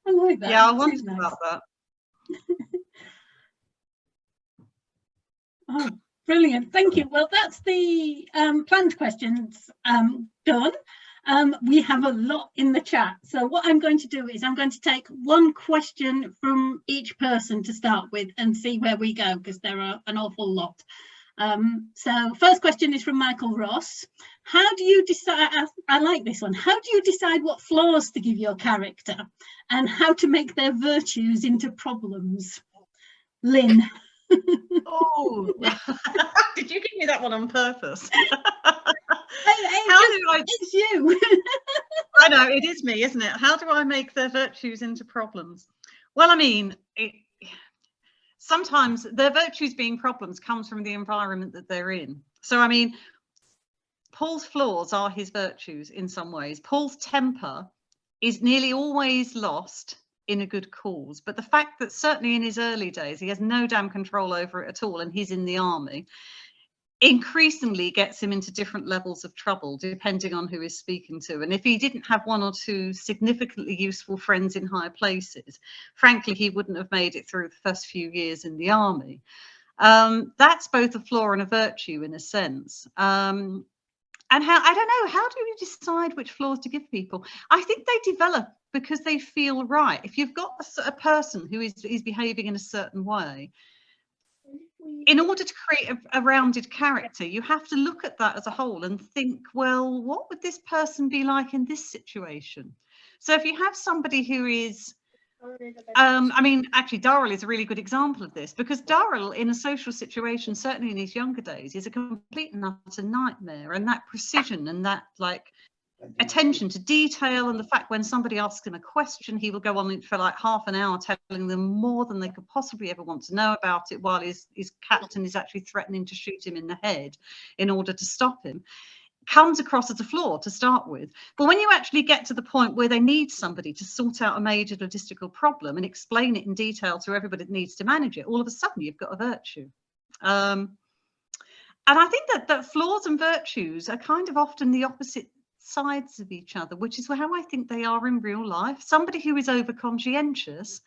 I like that. Yeah, I wondered about that. Oh, brilliant. Thank you. Well, that's the planned questions done. We have a lot in the chat. So what I'm going to do is I'm going to take one question from each person to start with and see where we go, because there are an awful lot. So first question is from Michael Ross. How do you decide, I like this one, how do you decide what flaws to give your character and how to make their virtues into problems? Lynn. Oh, did you give me that one on purpose? It's you. I know, it is me, isn't it? How do I make their virtues into problems? Well, I mean, sometimes their virtues being problems comes from the environment that they're in. So, I mean, Paul's flaws are his virtues in some ways. Paul's temper is nearly always lost in a good cause. But the fact that certainly in his early days, he has no damn control over it at all, and he's in the army, increasingly gets him into different levels of trouble, depending on who he's speaking to. And if he didn't have one or two significantly useful friends in high places, frankly, he wouldn't have made it through the first few years in the army. That's both a flaw and a virtue in a sense. And how, I don't know, how do you decide which flaws to give people? I think they develop because they feel right. If you've got a person who is behaving in a certain way, in order to create a rounded character, you have to look at that as a whole and think, well, what would this person be like in this situation? So if you have somebody who is, I mean, actually, Darrell is a really good example of this, because Darrell, in a social situation, certainly in his younger days, is a complete and utter nightmare. And that precision and that, like, attention to detail, and the fact when somebody asks him a question, he will go on for like half an hour telling them more than they could possibly ever want to know about it, while his captain is actually threatening to shoot him in the head in order to stop him. comes across as a flaw to start with. But when you actually get to the point where they need somebody to sort out a major logistical problem and explain it in detail to everybody that needs to manage it, all of a sudden you've got a virtue. And I think that flaws and virtues are kind of often the opposite sides of each other, which is how I think they are in real life. Somebody who is over conscientious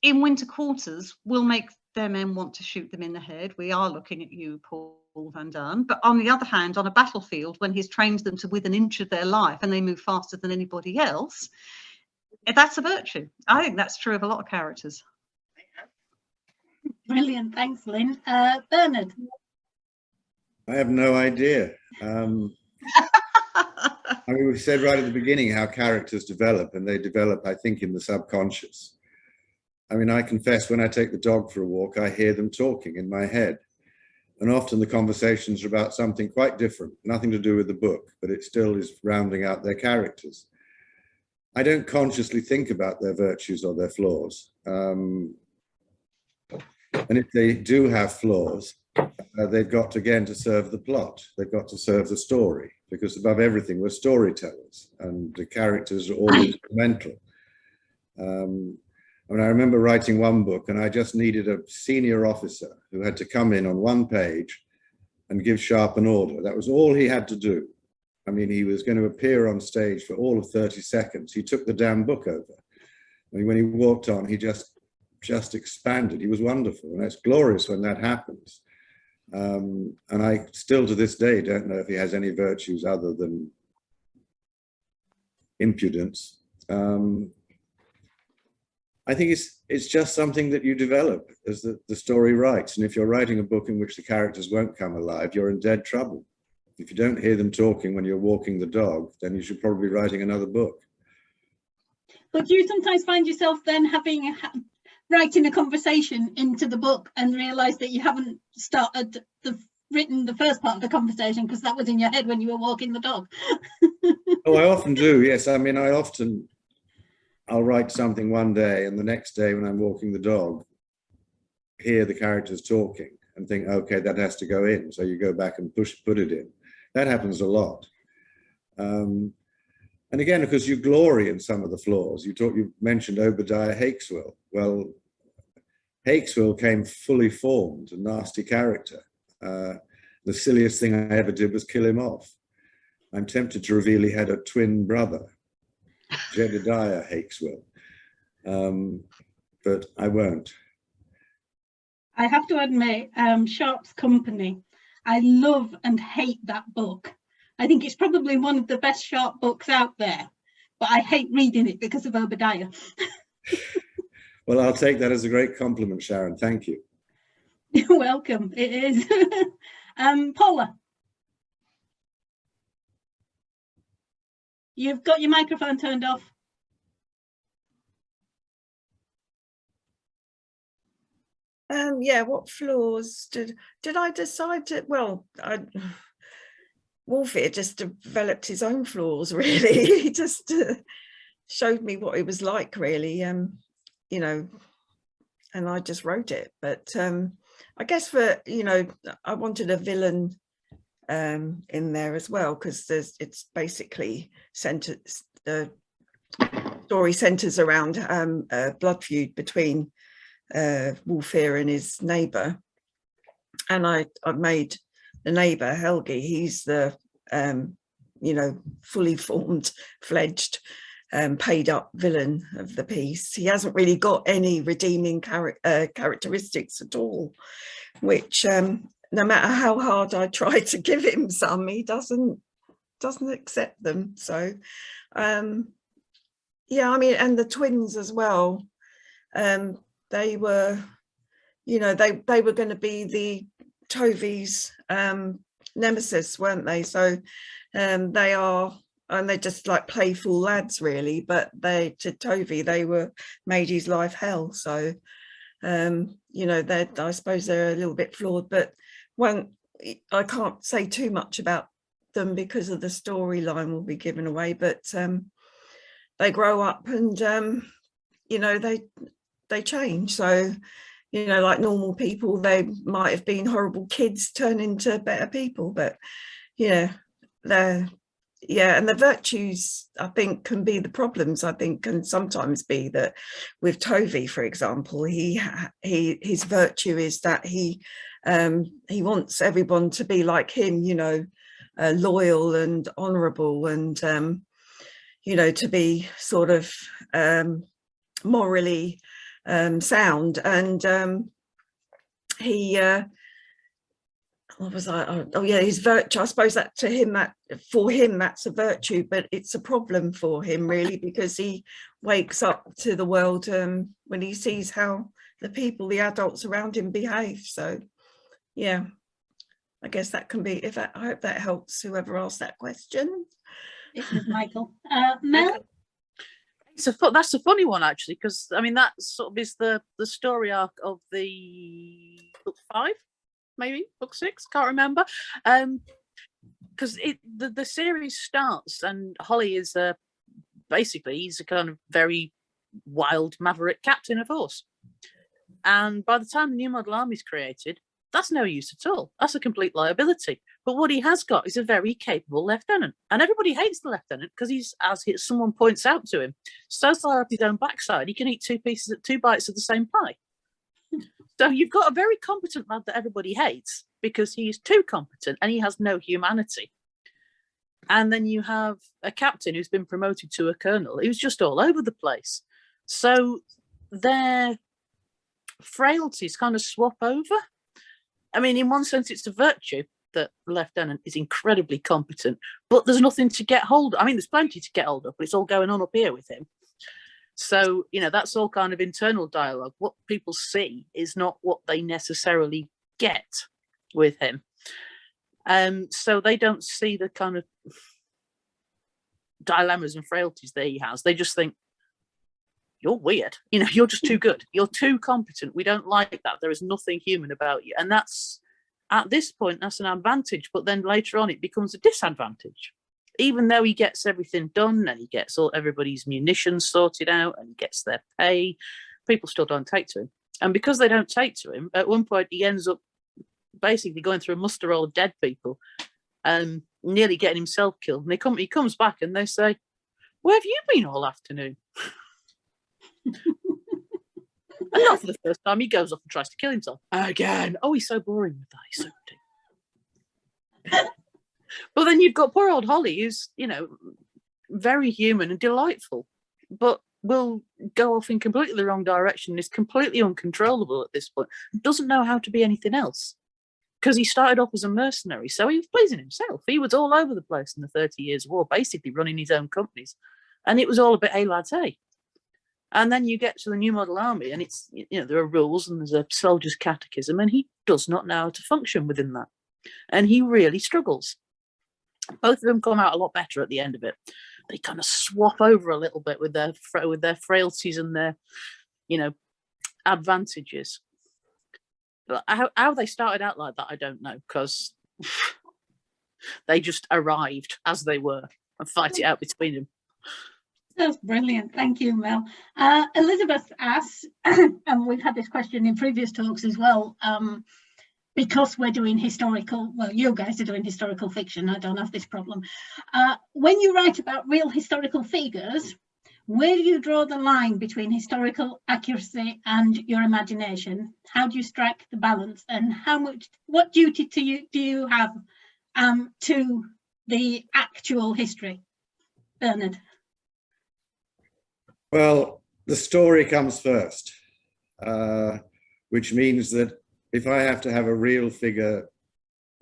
in winter quarters will make their men want to shoot them in the head. We are looking at you, Paul Van Damme. But on the other hand, on a battlefield, when he's trained them to within an inch of their life and they move faster than anybody else, that's a virtue. I think that's true of a lot of characters. Brilliant, thanks, Lynn. Bernard. I have no idea. I mean, we said right at the beginning how characters develop, and they develop, I think, in the subconscious. I mean, I confess, when I take the dog for a walk, I hear them talking in my head. And often the conversations are about something quite different, nothing to do with the book, but it still is rounding out their characters. I don't consciously think about their virtues or their flaws. And if they do have flaws, they've got, again, to serve the plot. They've got to serve the story, because above everything, we're storytellers, and the characters are all instrumental. I mean, I remember writing one book, and I just needed a senior officer who had to come in on one page and give Sharp an order. That was all he had to do. I mean, he was going to appear on stage for all of 30 seconds. He took the damn book over. I mean, when he walked on, he just expanded. He was wonderful, and it's glorious when that happens. And I still to this day don't know if he has any virtues other than impudence. I think it's just something that you develop as the story writes. And if you're writing a book in which the characters won't come alive, you're in dead trouble. If you don't hear them talking when you're walking the dog, then you should probably be writing another book. But do you sometimes find yourself then writing a conversation into the book and realise that you haven't written the first part of the conversation because that was in your head when you were walking the dog? Oh, I often do, yes. I mean, I'll write something one day, and the next day when I'm walking the dog, hear the characters talking and think, okay, that has to go in. So you go back and put it in. That happens a lot. And again, because you glory in some of the flaws. You mentioned Obadiah Hakeswill. Well, Hakeswill came fully formed, a nasty character. The silliest thing I ever did was kill him off. I'm tempted to reveal he had a twin brother, Jedediah Hakeswill, but I won't. I have to admit, Sharp's Company, I love and hate that book. I think it's probably one of the best Sharp books out there, but I hate reading it because of Obadiah. Well, I'll take that as a great compliment, Sharon. Thank you. You're welcome. It is. Paula. You've got your microphone turned off. Yeah, what flaws did I decide to? Well, Wolfie just developed his own flaws, really. He just showed me what it was like, really, you know, and I just wrote it. But I guess I wanted a villain in there as well, because it's basically the story centers around a blood feud between Wolfir and his neighbor, and I made the neighbor Helgi. He's the fully formed, fledged, paid up villain of the piece. He hasn't really got any redeeming characteristics at all, which no matter how hard I try to give him some, he doesn't accept them. So yeah, I mean, and the twins as well, they were, they were going to be the Tovy's nemesis, weren't they? So they're just like playful lads, really, but to Tovy, they were made his life hell. So I suppose they're a little bit flawed, but I can't say too much about them because of the storyline will be given away, but they grow up and they change. So like normal people, they might have been horrible kids turn into better people, but yeah, yeah, and the virtues, I think, can be the problems. I think can sometimes be that with Tovey, for example, his virtue is that he wants everyone to be like him, you know, loyal and honourable, and you know, to be sort of morally sound. And he what was I? Oh yeah, his virtue. I suppose that to him, that for him, that's a virtue, but it's a problem for him really, because he wakes up to the world when he sees how the people, the adults around him behave. So yeah, I guess that can be. I hope that helps whoever asked that question. It was Michael. Mel. That's a funny one actually, because I mean that sort of is the story arc of the book 5. Maybe book 6, can't remember, because the series starts and Holly is basically he's a kind of very wild maverick captain of horse, and by the time the New Model Army is created, that's no use at all. That's a complete liability. But what he has got is a very capable lieutenant, and everybody hates the lieutenant because he's, as someone points out to him, so far up his own backside he can eat 2 bites of the same pie. So you've got a very competent lad that everybody hates because he's too competent and he has no humanity. And then you have a captain who's been promoted to a colonel who's just all over the place. So their frailties kind of swap over. I mean, in one sense, it's a virtue that the lieutenant is incredibly competent, but there's nothing to get hold of. I mean, there's plenty to get hold of, but it's all going on up here with him. So, you know, that's all kind of internal dialogue. What people see is not what they necessarily get with him. So they don't see the kind of dilemmas and frailties that he has. They just think, you're weird. You know, you're just too good. You're too competent. We don't like that. There is nothing human about you. And that's, at this point, that's an advantage. But then later on, it becomes a disadvantage. Even though he gets everything done and he gets everybody's munitions sorted out and he gets their pay, people still don't take to him. And because they don't take to him, at one point he ends up basically going through a muster roll of dead people and nearly getting himself killed. And he comes back and they say, where have you been all afternoon? And not for the first time, he goes off and tries to kill himself again. Oh, he's so boring with that. He's so ridiculous. But then you've got poor old Holly, who's, you know, very human and delightful, but will go off in completely the wrong direction, is completely uncontrollable at this point, doesn't know how to be anything else. Because he started off as a mercenary, so he was pleasing himself. He was all over the place in the 30 Years' War, basically running his own companies. And it was all a bit, hey lads, hey. And then you get to the New Model Army, and it's, you know, there are rules and there's a soldier's catechism, and he does not know how to function within that. And he really struggles. Both of them come out a lot better at the end of it. They kind of swap over a little bit with their frailties and their, you know, advantages. But how they started out like that, I don't know, because they just arrived as they were and fight it out between them. That's brilliant. Thank you, Mel. Elizabeth asks, and we've had this question in previous talks as well, because we're doing historical, well, you guys are doing historical fiction, I don't have this problem. When you write about real historical figures, where do you draw the line between historical accuracy and your imagination? How do you strike the balance, and what duty do you have to the actual history? Bernard. Well, the story comes first, which means that if I have to have a real figure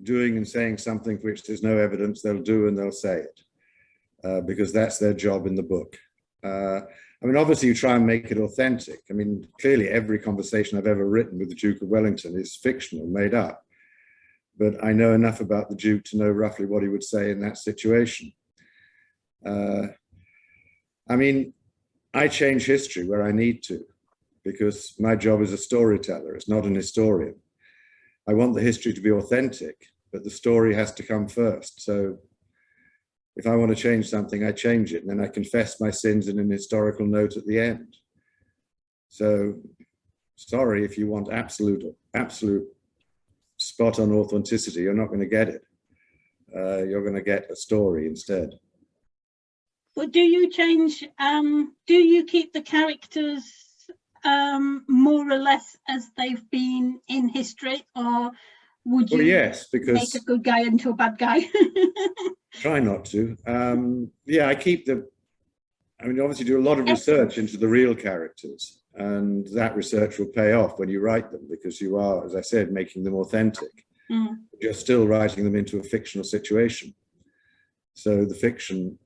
doing and saying something for which there's no evidence, they'll do and they'll say it, because that's their job in the book. I mean, obviously you try and make it authentic. I mean, clearly every conversation I've ever written with the Duke of Wellington is fictional, made up. But I know enough about the Duke to know roughly what he would say in that situation. I mean, I change history where I need to, because my job is a storyteller, it's not an historian. I want the history to be authentic, but the story has to come first. So if I want to change something, I change it, and then I confess my sins in an historical note at the end. So sorry, if you want absolute spot on authenticity, you're not going to get it. you're going to get a story instead. But do you change, do you keep the characters more or less as they've been in history, or would you yes, make because a good guy into a bad guy? try not to. Yeah, I keep I mean, obviously do a lot of research into the real characters, and that research will pay off when you write them, because you are, as I said, making them authentic. You're still writing them into a fictional situation. So the fiction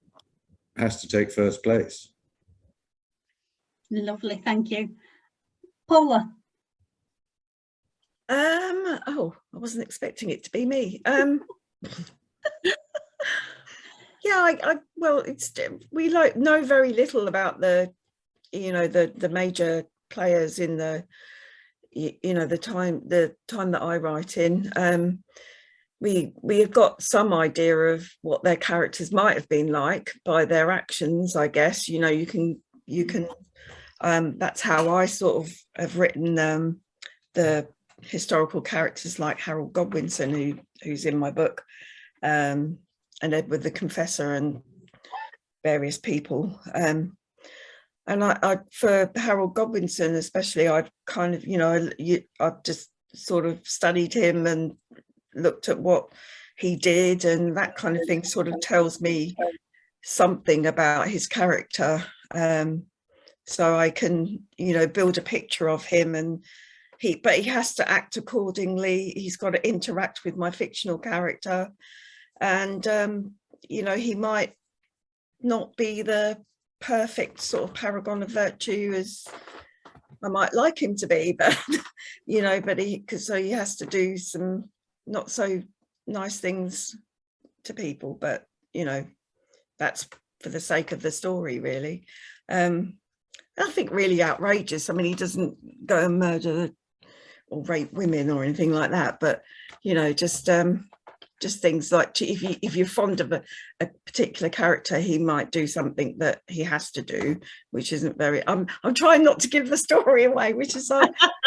has to take first place. Lovely, thank you. Paula? Oh, I wasn't expecting it to be me. Yeah, well, we know very little about the major players in the the time that I write in. We have got some idea of what their characters might have been like by their actions, I guess. You can that's how I sort of have written the historical characters like Harold Godwinson, who's in my book, and Edward the Confessor and various people. And I for Harold Godwinson especially, I've kind of, I've just sort of studied him and looked at what he did, and that kind of thing sort of tells me something about his character. So I can, build a picture of him, and but he has to act accordingly. He's got to interact with my fictional character, and he might not be the perfect sort of paragon of virtue as I might like him to be, but so he has to do some not so nice things to people, but that's for the sake of the story, really. Nothing really outrageous. I mean, he doesn't go and murder or rape women or anything like that, but just things like, if you're fond of a particular character, he might do something that he has to do, which isn't very. I'm trying not to give the story away, which is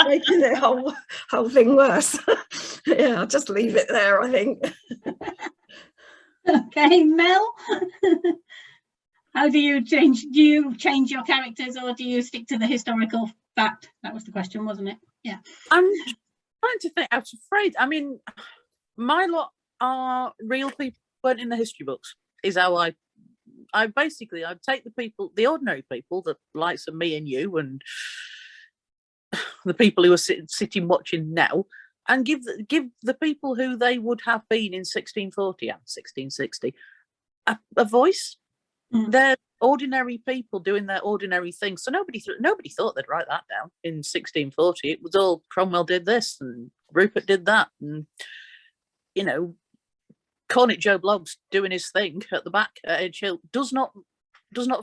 making the whole thing worse. Yeah, I'll just leave it there, I think. Okay, Mel. How do you change? Do you change your characters, or do you stick to the historical fact? That was the question, wasn't it? Yeah. I'm trying to think. I was afraid. I mean, my lot are real people weren't in the history books. Is how I take the ordinary people, the likes of me and you, and the people who are sitting watching now, and give the people who they would have been in 1640 and 1660 a voice. They're ordinary people doing their ordinary things. So nobody thought they'd write that down in 1640. It was all Cromwell did this and Rupert did that, and Cornet Joe Bloggs doing his thing at the back at Edge Hill does not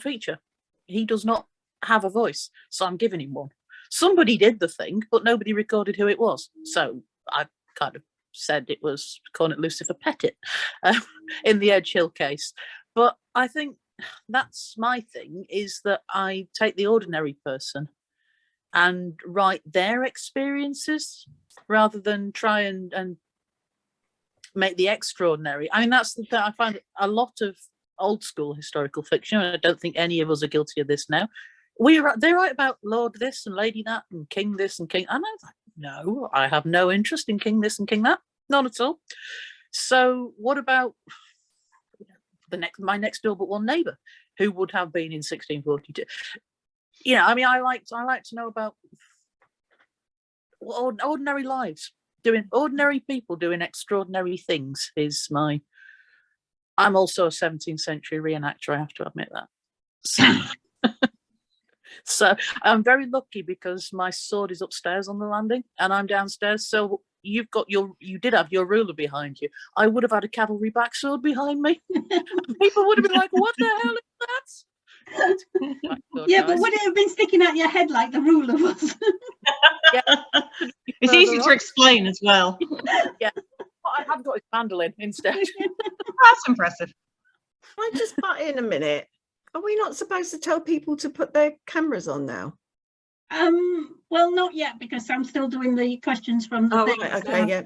feature. He does not have a voice, so I'm giving him one. Somebody did the thing, but nobody recorded who it was. So I kind of said it was Cornet Lucifer Pettit in the Edge Hill case. But I think that's my thing, is that I take the ordinary person and write their experiences rather than try and make the extraordinary. I mean, that's the thing. I find a lot of old school historical fiction, and I don't think any of us are guilty of this now. They write about Lord this and Lady that and King this and King. And I was like, no, I have no interest in King this and King that, none at all. So what about my next door but one neighbour who would have been in 1642? I mean, I like to know about ordinary lives, ordinary people doing extraordinary things. I'm also a 17th century reenactor, I have to admit that. So I'm very lucky because my sword is upstairs on the landing and I'm downstairs. So you did have your ruler behind you. I would have had a cavalry backsword behind me. People would have been like, what the hell is that? Yeah, but would it have been sticking out your head like the ruler was? Yeah. It's easy to explain as well. Yeah, but I have got his mandolin instead. That's impressive. Can I just butt in a minute? Are we not supposed to tell people to put their cameras on now? Well, not yet, because I'm still doing the questions from the thing. Right, okay, yeah,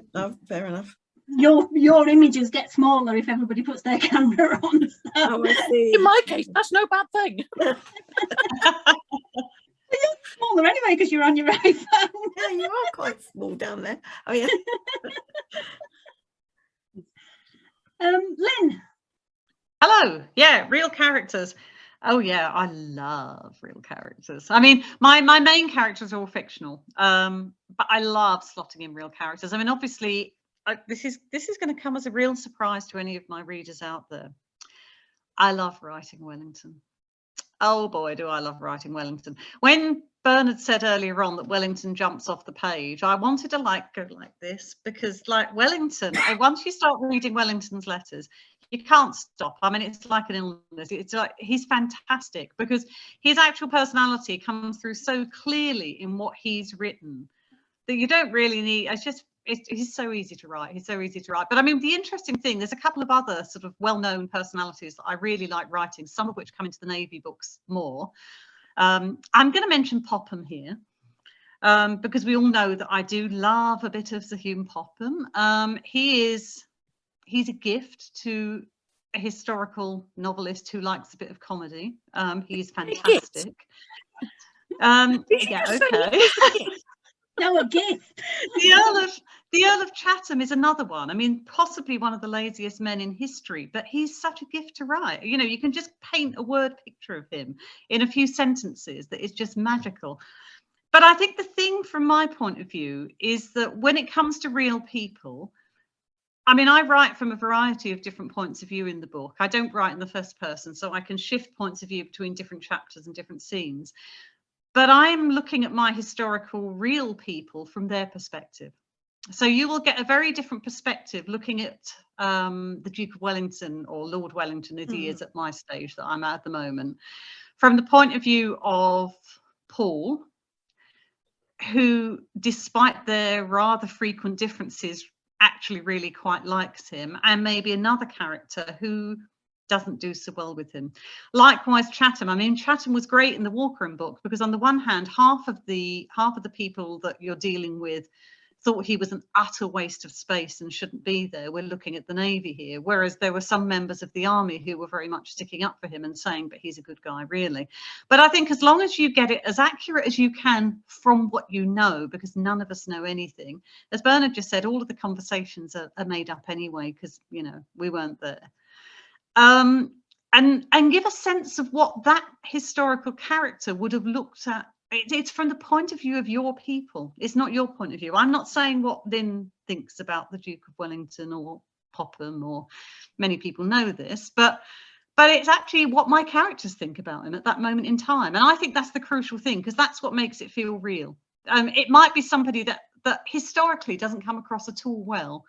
fair enough. your images get smaller if everybody puts their camera on. So. Oh, I see. In my case, that's no bad thing. You're smaller anyway because you're on your iPhone. Yeah, you are quite small down there. Oh yeah. Lynn. Hello. Yeah, real characters. Oh yeah, I love real characters. I mean, my main characters are all fictional, but I love slotting in real characters. I mean, obviously, this is going to come as a real surprise to any of my readers out there. I love writing Wellington. Oh boy, do I love writing Wellington. When Bernard said earlier on that Wellington jumps off the page, I wanted to go like this, because like Wellington, once you start reading Wellington's letters, you can't stop. I mean, it's like an illness. It's like he's fantastic because his actual personality comes through so clearly in what he's written that you don't really need. He's so easy to write. He's so easy to write. But I mean, the interesting thing, there's a couple of other sort of well-known personalities that I really like writing, some of which come into the Navy books more. I'm going to mention Popham here because we all know that I do love a bit of Sir Hugh Popham. He's a gift to a historical novelist who likes a bit of comedy. He's fantastic. Yeah, okay. No, a gift. The Earl of Chatham is another one. I mean, possibly one of the laziest men in history, but he's such a gift to write. You know, you can just paint a word picture of him in a few sentences that is just magical. But I think the thing from my point of view is that when it comes to real people, I mean, I write from a variety of different points of view in the book. I don't write in the first person, so I can shift points of view between different chapters and different scenes. But I'm looking at my historical real people from their perspective. So you will get a very different perspective looking at the Duke of Wellington, or Lord Wellington as he is at my stage that I'm at the moment, from the point of view of Paul, who, despite their rather frequent differences, actually really quite likes him, and maybe another character who doesn't do so well with him. Likewise, Chatham. I mean, Chatham was great in the Walkeren book because on the one hand, half of the people that you're dealing with thought he was an utter waste of space and shouldn't be there. We're looking at the Navy here, whereas there were some members of the army who were very much sticking up for him and saying, but he's a good guy, really. But I think as long as you get it as accurate as you can from what you know, because none of us know anything, as Bernard just said, all of the conversations are made up anyway, because, you know, we weren't there. And give a sense of what that historical character would have looked at. It's from the point of view of your people. It's not your point of view. I'm not saying what Lynn thinks about the Duke of Wellington or Popham, or many people know this, but it's actually what my characters think about him at that moment in time. And I think that's the crucial thing, because that's what makes it feel real. It might be somebody that historically doesn't come across at all well.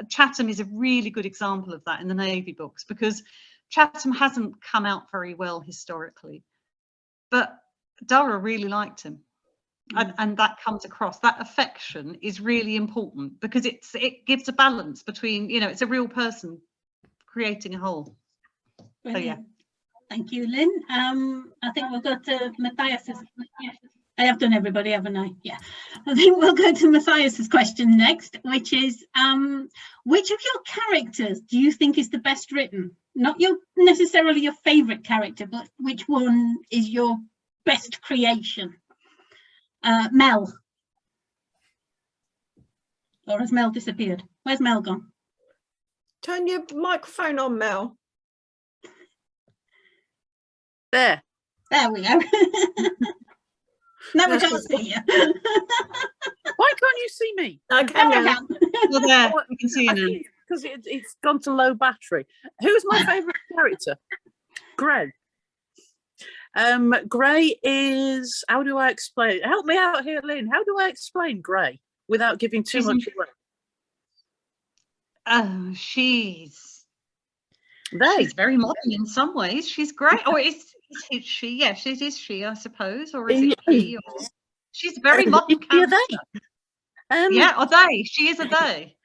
Chatham is a really good example of that in the Navy books, because Chatham hasn't come out very well historically, but Durrow really liked him, and that comes across. That affection is really important because it gives a balance between, you know, it's a real person creating a whole. So yeah. Thank you, Lynn. I think we'll go to Matthias's. I have done everybody, haven't I? Yeah. I think we'll go to Matthias's question next, which is, which of your characters do you think is the best written? Not necessarily your favourite character, but which one is your best creation? Mel. Or has Mel disappeared? Where's Mel gone? Turn your microphone on, Mel. There. There we go. Now we can't see you. Why can't you see me? I can now. Well, there, we can see you now. Because it's gone to low battery. Who's my favourite character? Gray. Gray is, how do I explain? Help me out here, Lynn. How do I explain Gray without giving too much away? Oh, she's very modern in some ways. She's great. Or is she? Yes, it is she, I suppose. Or is it he? Or, she's a very modern character. Yeah, or they. She is a they.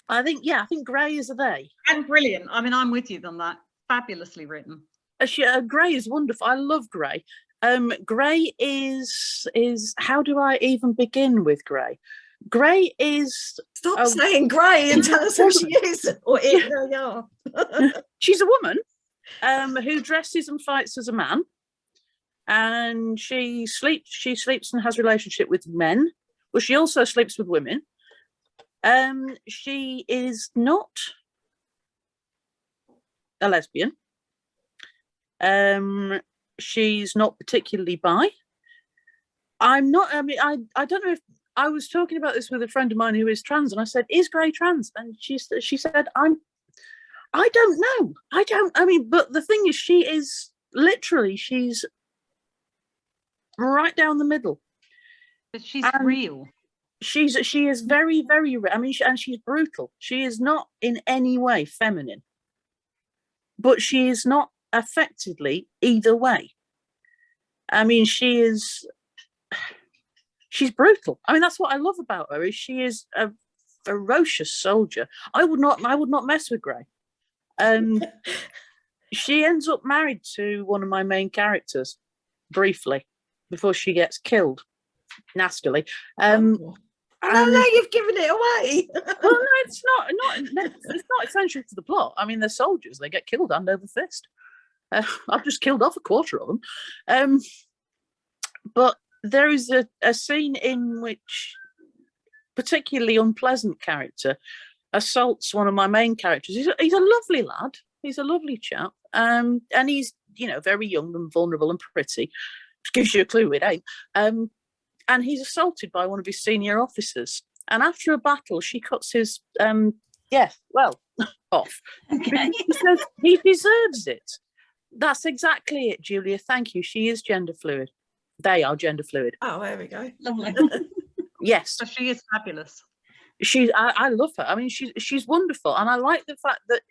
I think Gray is a they. And brilliant. I mean, I'm with you on that. Fabulously written. Gray is wonderful. I love Gray. Gray is how do I even begin with Gray? Gray is... Stop saying Gray and tell us who she is. Or it, there you are. She's a woman who dresses and fights as a man. And she sleeps and has a relationship with men, but she also sleeps with women. She is not a lesbian. She's not particularly bi. I don't know if I was talking about this with a friend of mine who is trans, and I said, "Is Gray trans?" And she said, "I don't know. But the thing is, she's right down the middle. But she's real. She is very, very. And she's brutal. She is not in any way feminine, but she is not affectedly either way. She's brutal. That's what I love about her. Is she is a ferocious soldier. I would not mess with Gray. She ends up married to one of my main characters briefly before she gets killed nastily. Now you've given it away. Well, no, it's not essential to the plot. They're soldiers; they get killed hand over fist. I've just killed off a quarter of them. But there is a scene in which particularly unpleasant character assaults one of my main characters. He's a lovely lad. He's a lovely chap. And he's, very young and vulnerable and pretty, which gives you a clue it ain't. And he's assaulted by one of his senior officers. And after a battle, she cuts his, off. Okay. He says he deserves it. That's exactly it, Julia. Thank you. She is gender fluid. They are gender fluid. Oh, there we go. Lovely. Yes. So she is fabulous. I love her. She's wonderful. And I like the fact that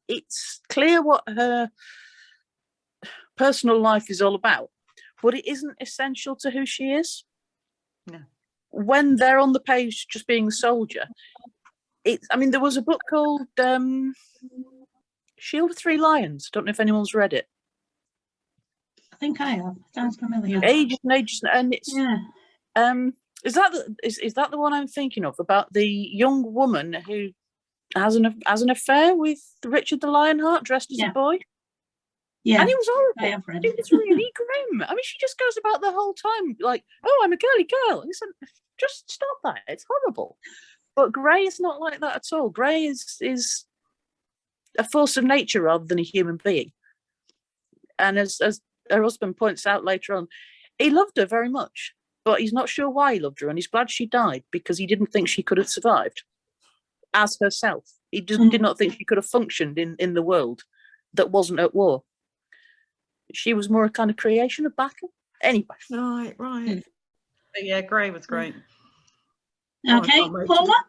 it's clear what her personal life is all about, but it isn't essential to who she is. No. When they're on the page just being a soldier, there was a book called Shield of Three Lions. Don't know if anyone's read it. I think I have. Sounds familiar. Ages and ages, and it's is that the one I'm thinking of, about the young woman who has an affair with Richard the Lionheart dressed as a boy? Yeah, and it was horrible. I have read It was really grim. She just goes about the whole time like, "Oh, I'm a girly girl." And just stop that. It's horrible. But Gray is not like that at all. Gray is a force of nature rather than a human being. And as her husband points out later on, he loved her very much, but he's not sure why he loved her, and he's glad she died because he didn't think she could have survived as herself. He just did not think she could have functioned in the world that wasn't at war. She was more a kind of creation of battle. Anyway. Right. But yeah, Gray was great. Okay, Paula?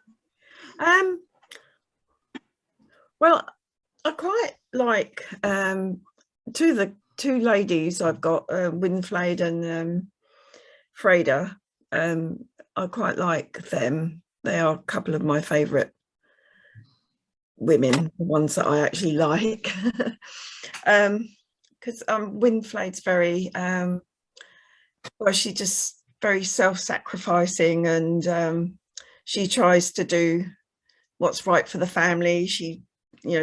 Well, I quite like two ladies I've got, Winflade and Freda. I quite like them. They are a couple of my favourite women, the ones that I actually like. Because Winflade's very, she's just very self-sacrificing, and she tries to do what's right for the family. She,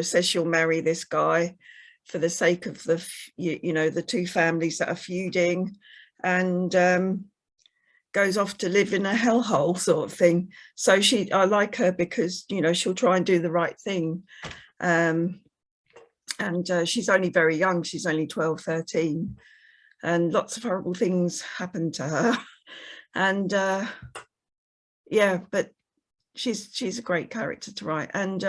says she'll marry this guy for the sake of the two families that are feuding, and goes off to live in a hellhole sort of thing. So I like her because, she'll try and do the right thing. And she's only very young. She's only 12, 13, and lots of horrible things happen to her. And but she's a great character to write. And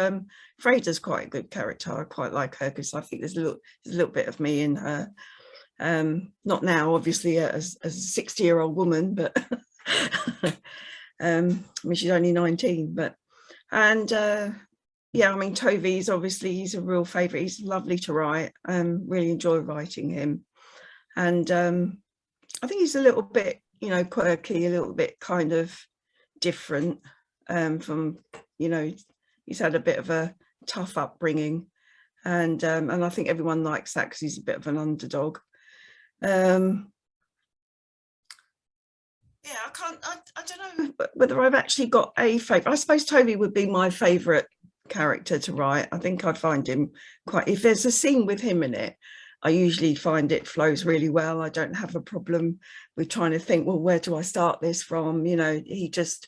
Freda's quite a good character. I quite like her because I think there's a little bit of me in her. Not now, obviously, as a 60-year-old woman, but she's only 19. But Tovy's obviously, he's a real favourite. He's lovely to write. Really enjoy writing him, and I think he's a little bit, quirky, a little bit kind of different from, he's had a bit of a tough upbringing, and I think everyone likes that because he's a bit of an underdog. Yeah, I don't know whether I've actually got a favourite. I suppose Toby would be my favourite character to write. I think I'd find him quite, if there's a scene with him in it, I usually find it flows really well. I don't have a problem with trying to think, well, where do I start this from? You know, he just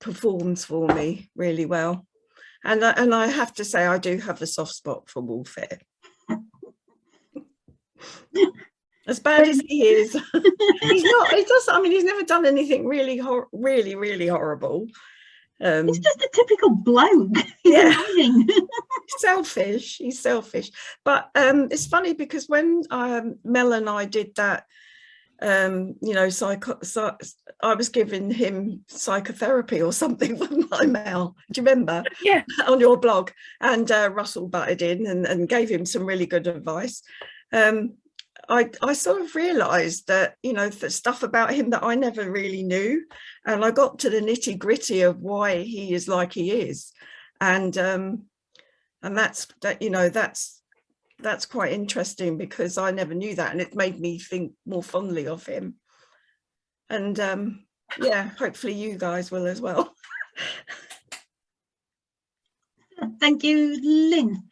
performs for me really well. And I have to say, I do have a soft spot for Wolfette. As bad as he is, he's never done anything really horrible. He's just a typical bloke. Yeah. He's selfish. But it's funny because when Mel and I did that, you know, I was giving him psychotherapy or something from my Mel. Do you remember? Yeah. On your blog, and Russell butted in and gave him some really good advice. I sort of realised that, you know, the stuff about him that I never really knew, and I got to the nitty gritty of why he is like he is, and that's quite interesting because I never knew that, and it made me think more fondly of him. And yeah, hopefully you guys will as well. Thank you, Lynn.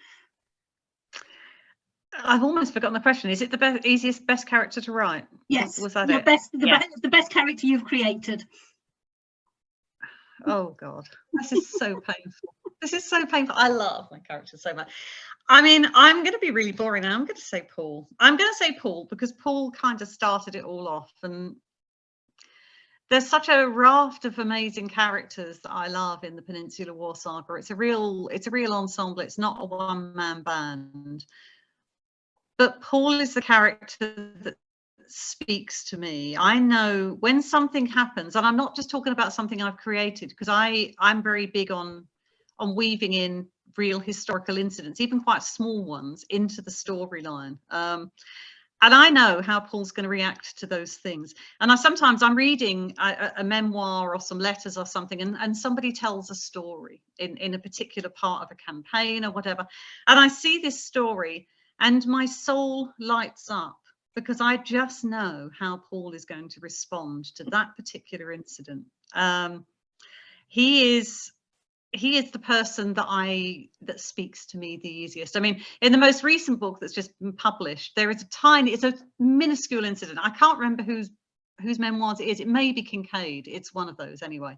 I've almost forgotten the question. Is it the best character to write? Yes. Was that your it? the best character you've created? Oh God, this is so painful. This is so painful. I love my character so much. I mean, I'm going to be really boring now. I'm going to say Paul. I'm going to say Paul because Paul kind of started it all off, and there's such a raft of amazing characters that I love in the Peninsular War Saga. It's a real ensemble. It's not a one-man band. But Paul is the character that speaks to me. I know when something happens, and I'm not just talking about something I've created, because I'm very big on weaving in real historical incidents, even quite small ones, into the storyline. And I know how Paul's going to react to those things. And sometimes I'm reading a memoir or some letters or something, and somebody tells a story in a particular part of a campaign or whatever. And I see this story and my soul lights up because I just know how Paul is going to respond to that particular incident. He is the person that speaks to me the easiest. I mean, in the most recent book that's just been published, it's a minuscule incident. I can't remember whose memoirs it is. It may be Kincaid. It's one of those anyway.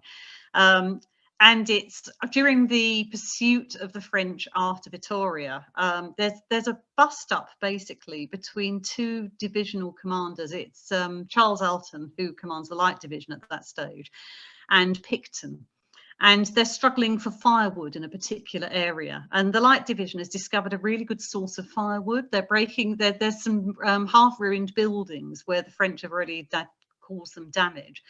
And it's during the pursuit of the French after Vittoria. There's a bust up basically between two divisional commanders. It's Charles Alton, who commands the Light Division at that stage, and Picton. And they're struggling for firewood in a particular area. And the Light Division has discovered a really good source of firewood. There's some half-ruined buildings where the French have already caused them damage.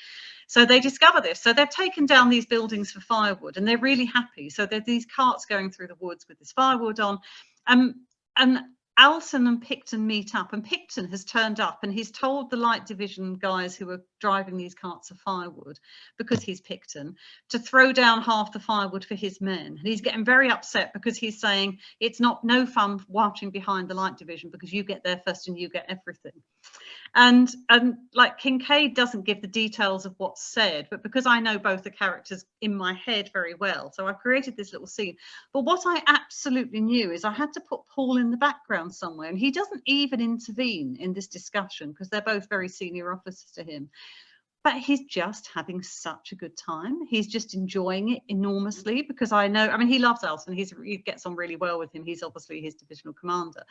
So they discover this. So they've taken down these buildings for firewood, and they're really happy. So there are these carts going through the woods with this firewood on. And Alton and Picton meet up, and Picton has turned up, and he's told the Light Division guys who are driving these carts of firewood, because he's Picton, to throw down half the firewood for his men. And he's getting very upset because he's saying it's no fun marching behind the Light Division because you get there first and you get everything. And like Kincaid doesn't give the details of what's said, but because I know both the characters in my head very well, so I've created this little scene. But what I absolutely knew is I had to put Paul in the background somewhere, and he doesn't even intervene in this discussion because they're both very senior officers to him. But he's just having such a good time. He's just enjoying it enormously because I know, I mean, he loves Alton. He gets on really well with him. He's obviously his divisional commander.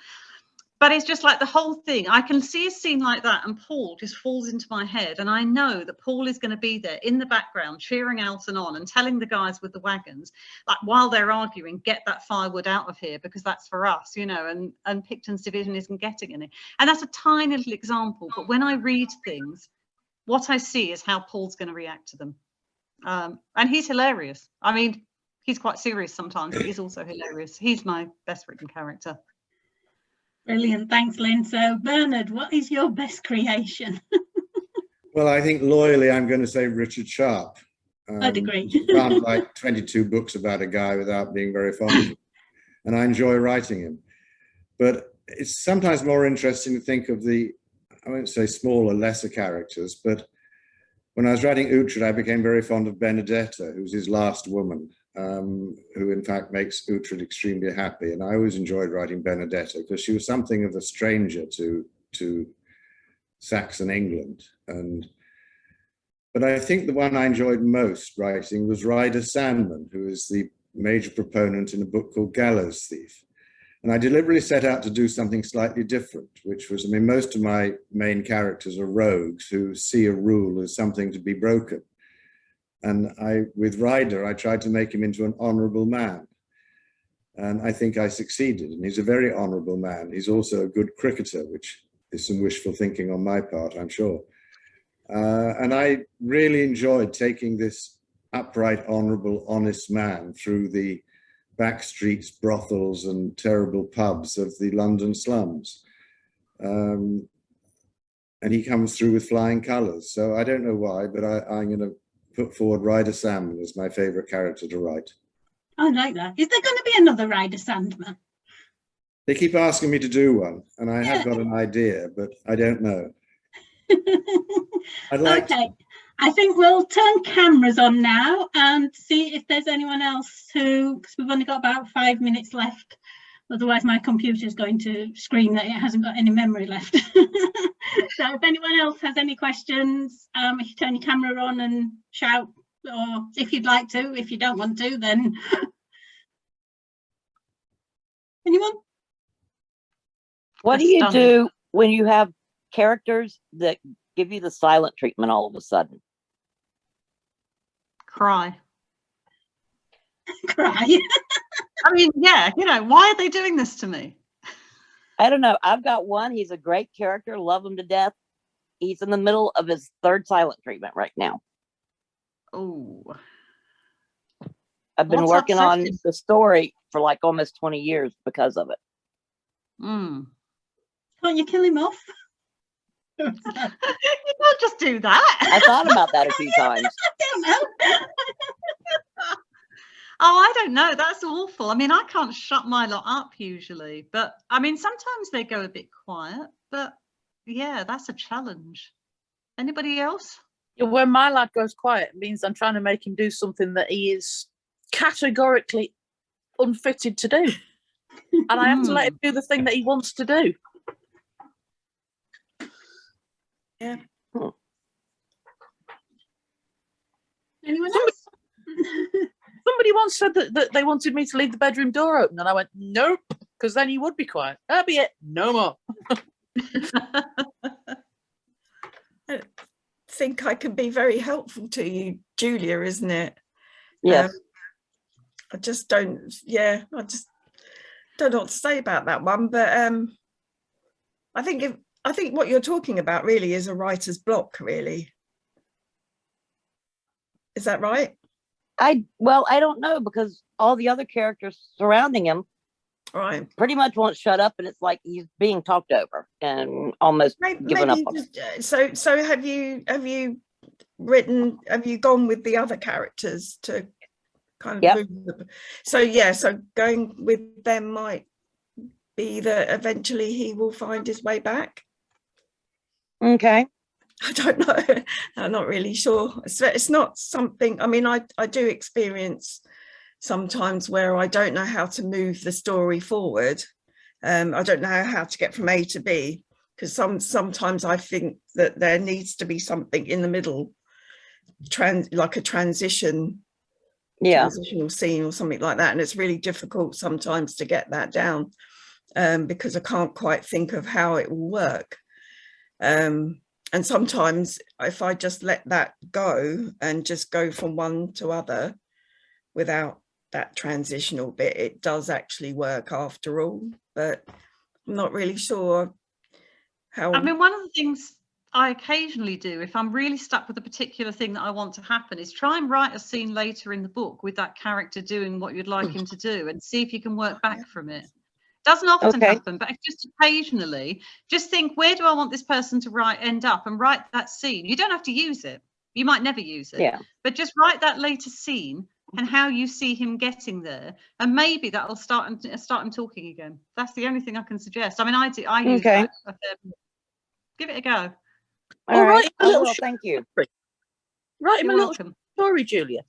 But it's just like the whole thing. I can see a scene like that and Paul just falls into my head. And I know that Paul is going to be there in the background, cheering Alton on and telling the guys with the wagons, like while they're arguing, get that firewood out of here because that's for us, you know, and Picton's division isn't getting any. And that's a tiny little example. But when I read things, what I see is how Paul's going to react to them. And he's hilarious. I mean, he's quite serious sometimes, but he's also hilarious. He's my best written character. Brilliant, thanks, Lynn. So, Bernard, what is your best creation? Well, I think loyally, I'm going to say Richard Sharp. I'd agree. You can't write 22 books about a guy without being very fond of him, and I enjoy writing him. But it's sometimes more interesting to think of I won't say smaller, lesser characters, but when I was writing Uhtred, I became very fond of Benedetta, who's his last woman, who in fact makes Uhtred extremely happy. And I always enjoyed writing Benedetta because she was something of a stranger to Saxon England. But I think the one I enjoyed most writing was Ryder Sandman, who is the major proponent in a book called Gallows Thief. And I deliberately set out to do something slightly different, which was, I mean, most of my main characters are rogues who see a rule as something to be broken. And with Ryder, I tried to make him into an honorable man. And I think I succeeded. And he's a very honorable man. He's also a good cricketer, which is some wishful thinking on my part, I'm sure. And I really enjoyed taking this upright, honorable, honest man through the back streets, brothels, and terrible pubs of the London slums. And he comes through with flying colours. So I don't know why, but I'm going to put forward Ryder Sandman as my favourite character to write. I like that. Is there going to be another Ryder Sandman? They keep asking me to do one, and I have got an idea, but I don't know. I'd like okay. I think we'll turn cameras on now and see if there's anyone else because we've only got about 5 minutes left. Otherwise, my computer is going to scream that it hasn't got any memory left. So if anyone else has any questions, if you turn your camera on and shout, or if you'd like to, if you don't want to, then... Anyone? What do you do when you have characters that give you the silent treatment all of a sudden? Cry. Cry. I mean, yeah, why are they doing this to me? I don't know. I've got one. He's a great character. Love him to death. He's in the middle of his 3rd silent treatment right now. Oh. I've been working on the story for like almost 20 years because of it. Mm. Can't you kill him off? You can't just do that. I thought about that a few times. I don't know. Oh, I don't know. That's awful. I mean, I can't shut my lot up usually, but I mean, sometimes they go a bit quiet, but yeah, that's a challenge. Anybody else? When my lad goes quiet, it means I'm trying to make him do something that he is categorically unfitted to do. And I have to let him do the thing that he wants to do. Yeah. Anyone else? Somebody once said that they wanted me to leave the bedroom door open, and I went, nope, because then you would be quiet. That'd be it. No more. I think I can be very helpful to you, Julia, isn't it? Yes. I just don't know what to say about that one, but I think what you're talking about really is a writer's block, really. Is that right? I don't know, because all the other characters surrounding him pretty much won't shut up, and it's like he's being talked over and almost given up on it. So have you gone with the other characters to kind of move them? So going with them might be that eventually he will find his way back. Okay. I don't know. I'm not really sure. It's not something, I mean, I do experience sometimes where I don't know how to move the story forward. I don't know how to get from A to B, because sometimes I think that there needs to be something in the middle, like a transitional scene or something like that. And it's really difficult sometimes to get that down because I can't quite think of how it will work. And sometimes if I just let that go and just go from one to other without that transitional bit, it does actually work after all. But I'm not really sure how. I mean, one of the things I occasionally do, if I'm really stuck with a particular thing that I want to happen, is try and write a scene later in the book with that character doing what you'd like him to do and see if you can work back from it. Doesn't often happen, but just occasionally, just think, where do I want this person to end up, and write that scene. You don't have to use it. You might never use it, but just write that later scene and how you see him getting there, and maybe that'll start him talking again. That's the only thing I can suggest. I mean, I use that. Give it a go. All right. Thank you. Write him You're a little welcome. story, Julia.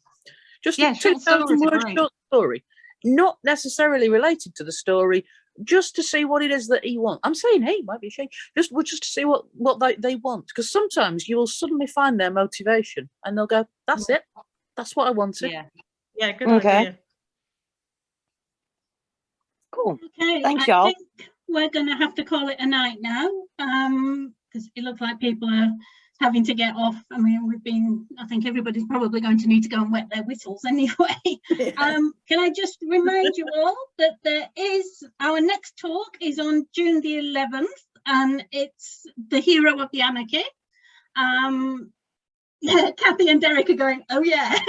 Just Yeah, a short 2,000 stories are word great. short story, not necessarily related to the story, just to see what it is that he wants. I'm saying he, might be a she. Just to see what they want, because sometimes you will suddenly find their motivation, and they'll go, "That's it. That's what I wanted." Yeah. Yeah, good Okay. idea. Cool. Okay, Thanks, I y'all. think we're going to have to call it a night now, because it looks like people are having to get off. I mean, I think everybody's probably going to need to go and wet their whistles anyway. Can I just remind you all that our next talk is on June the 11th, and it's The Hero of the Anarchy. Kathy and Derek are going, oh yeah.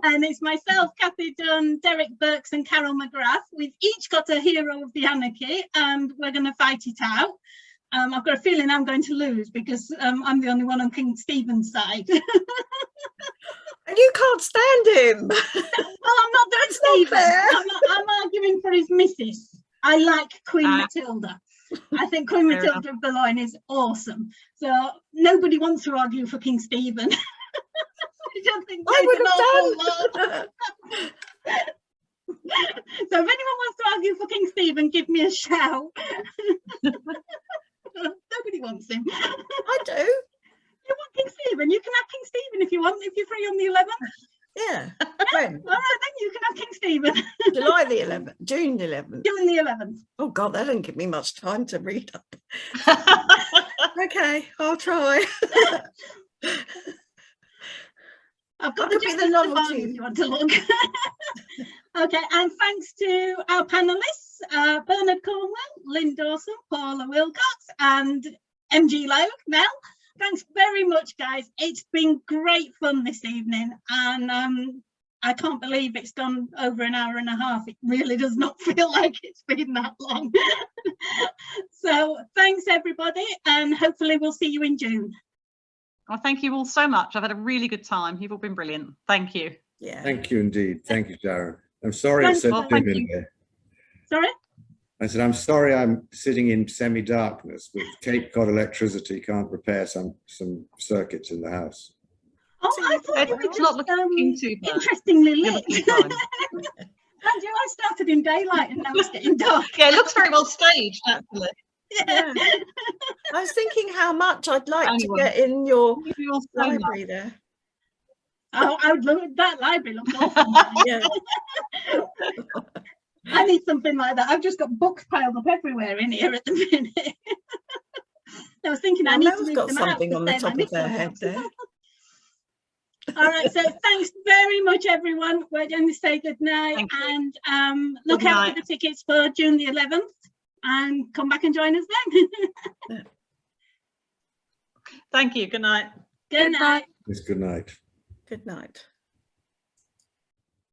And it's myself, Kathy Dunn, Derek Burks and Carol McGrath. We've each got a hero of the anarchy, and we're going to fight it out. I've got a feeling I'm going to lose, because I'm the only one on King Stephen's side. And you can't stand him. Well, I'm not doing Stephen. I'm arguing for his missus. I like Queen Matilda. I think Queen Matilda of Boulogne is awesome. So nobody wants to argue for King Stephen. I would have done. So if anyone wants to argue for King Stephen, give me a shout. Nobody wants him. I do. You want King Stephen? You can have King Stephen if you want, if you're free on the 11th. Yeah. When? All right, then you can have King Stephen. July the 11th, June the 11th. June the 11th. Oh God, that didn't give me much time to read up. Okay, I'll try. I've got That the could be the novelty novelty. if you want to look. Okay, and thanks to our panelists, Bernard Cornwell, Lynn Dawson, Paula Wilcox, and MG Logue, Mel. Thanks very much, guys. It's been great fun this evening, and I can't believe it's gone over an hour and a half. It really does not feel like it's been that long. So thanks, everybody, and hopefully we'll see you in June. Well, thank you all so much. I've had a really good time. You've all been brilliant. Thank you. Yeah. Thank you indeed. Thank you, Sharon. I'm sorry it's so thank dim in you. here. Sorry? I said, I'm sorry I'm sitting in semi-darkness, but Cape Cod electricity can't repair some circuits in the house. Oh, I thought you were It's not just looking too bad. interestingly You're lit. looking fine. Andrew, I started in daylight and now it's getting dark. Yeah, it looks very well staged, actually. Yeah. I was thinking how much I'd like Anyway. to get in your Thank you all so much. library there. Oh, I would love that library. Looks awesome. Yeah. I need something like that. I've just got books piled up everywhere in here at the minute. I was thinking I need to Mel's move got them something out on the to save my top of their knickers. head there. All right, so thanks very much, everyone. We're going to say good night. Thank you. And look Good out night. for the tickets for June the 11th and come back and join us then. Thank you. Good night. Good night. Yes, good night. Good night.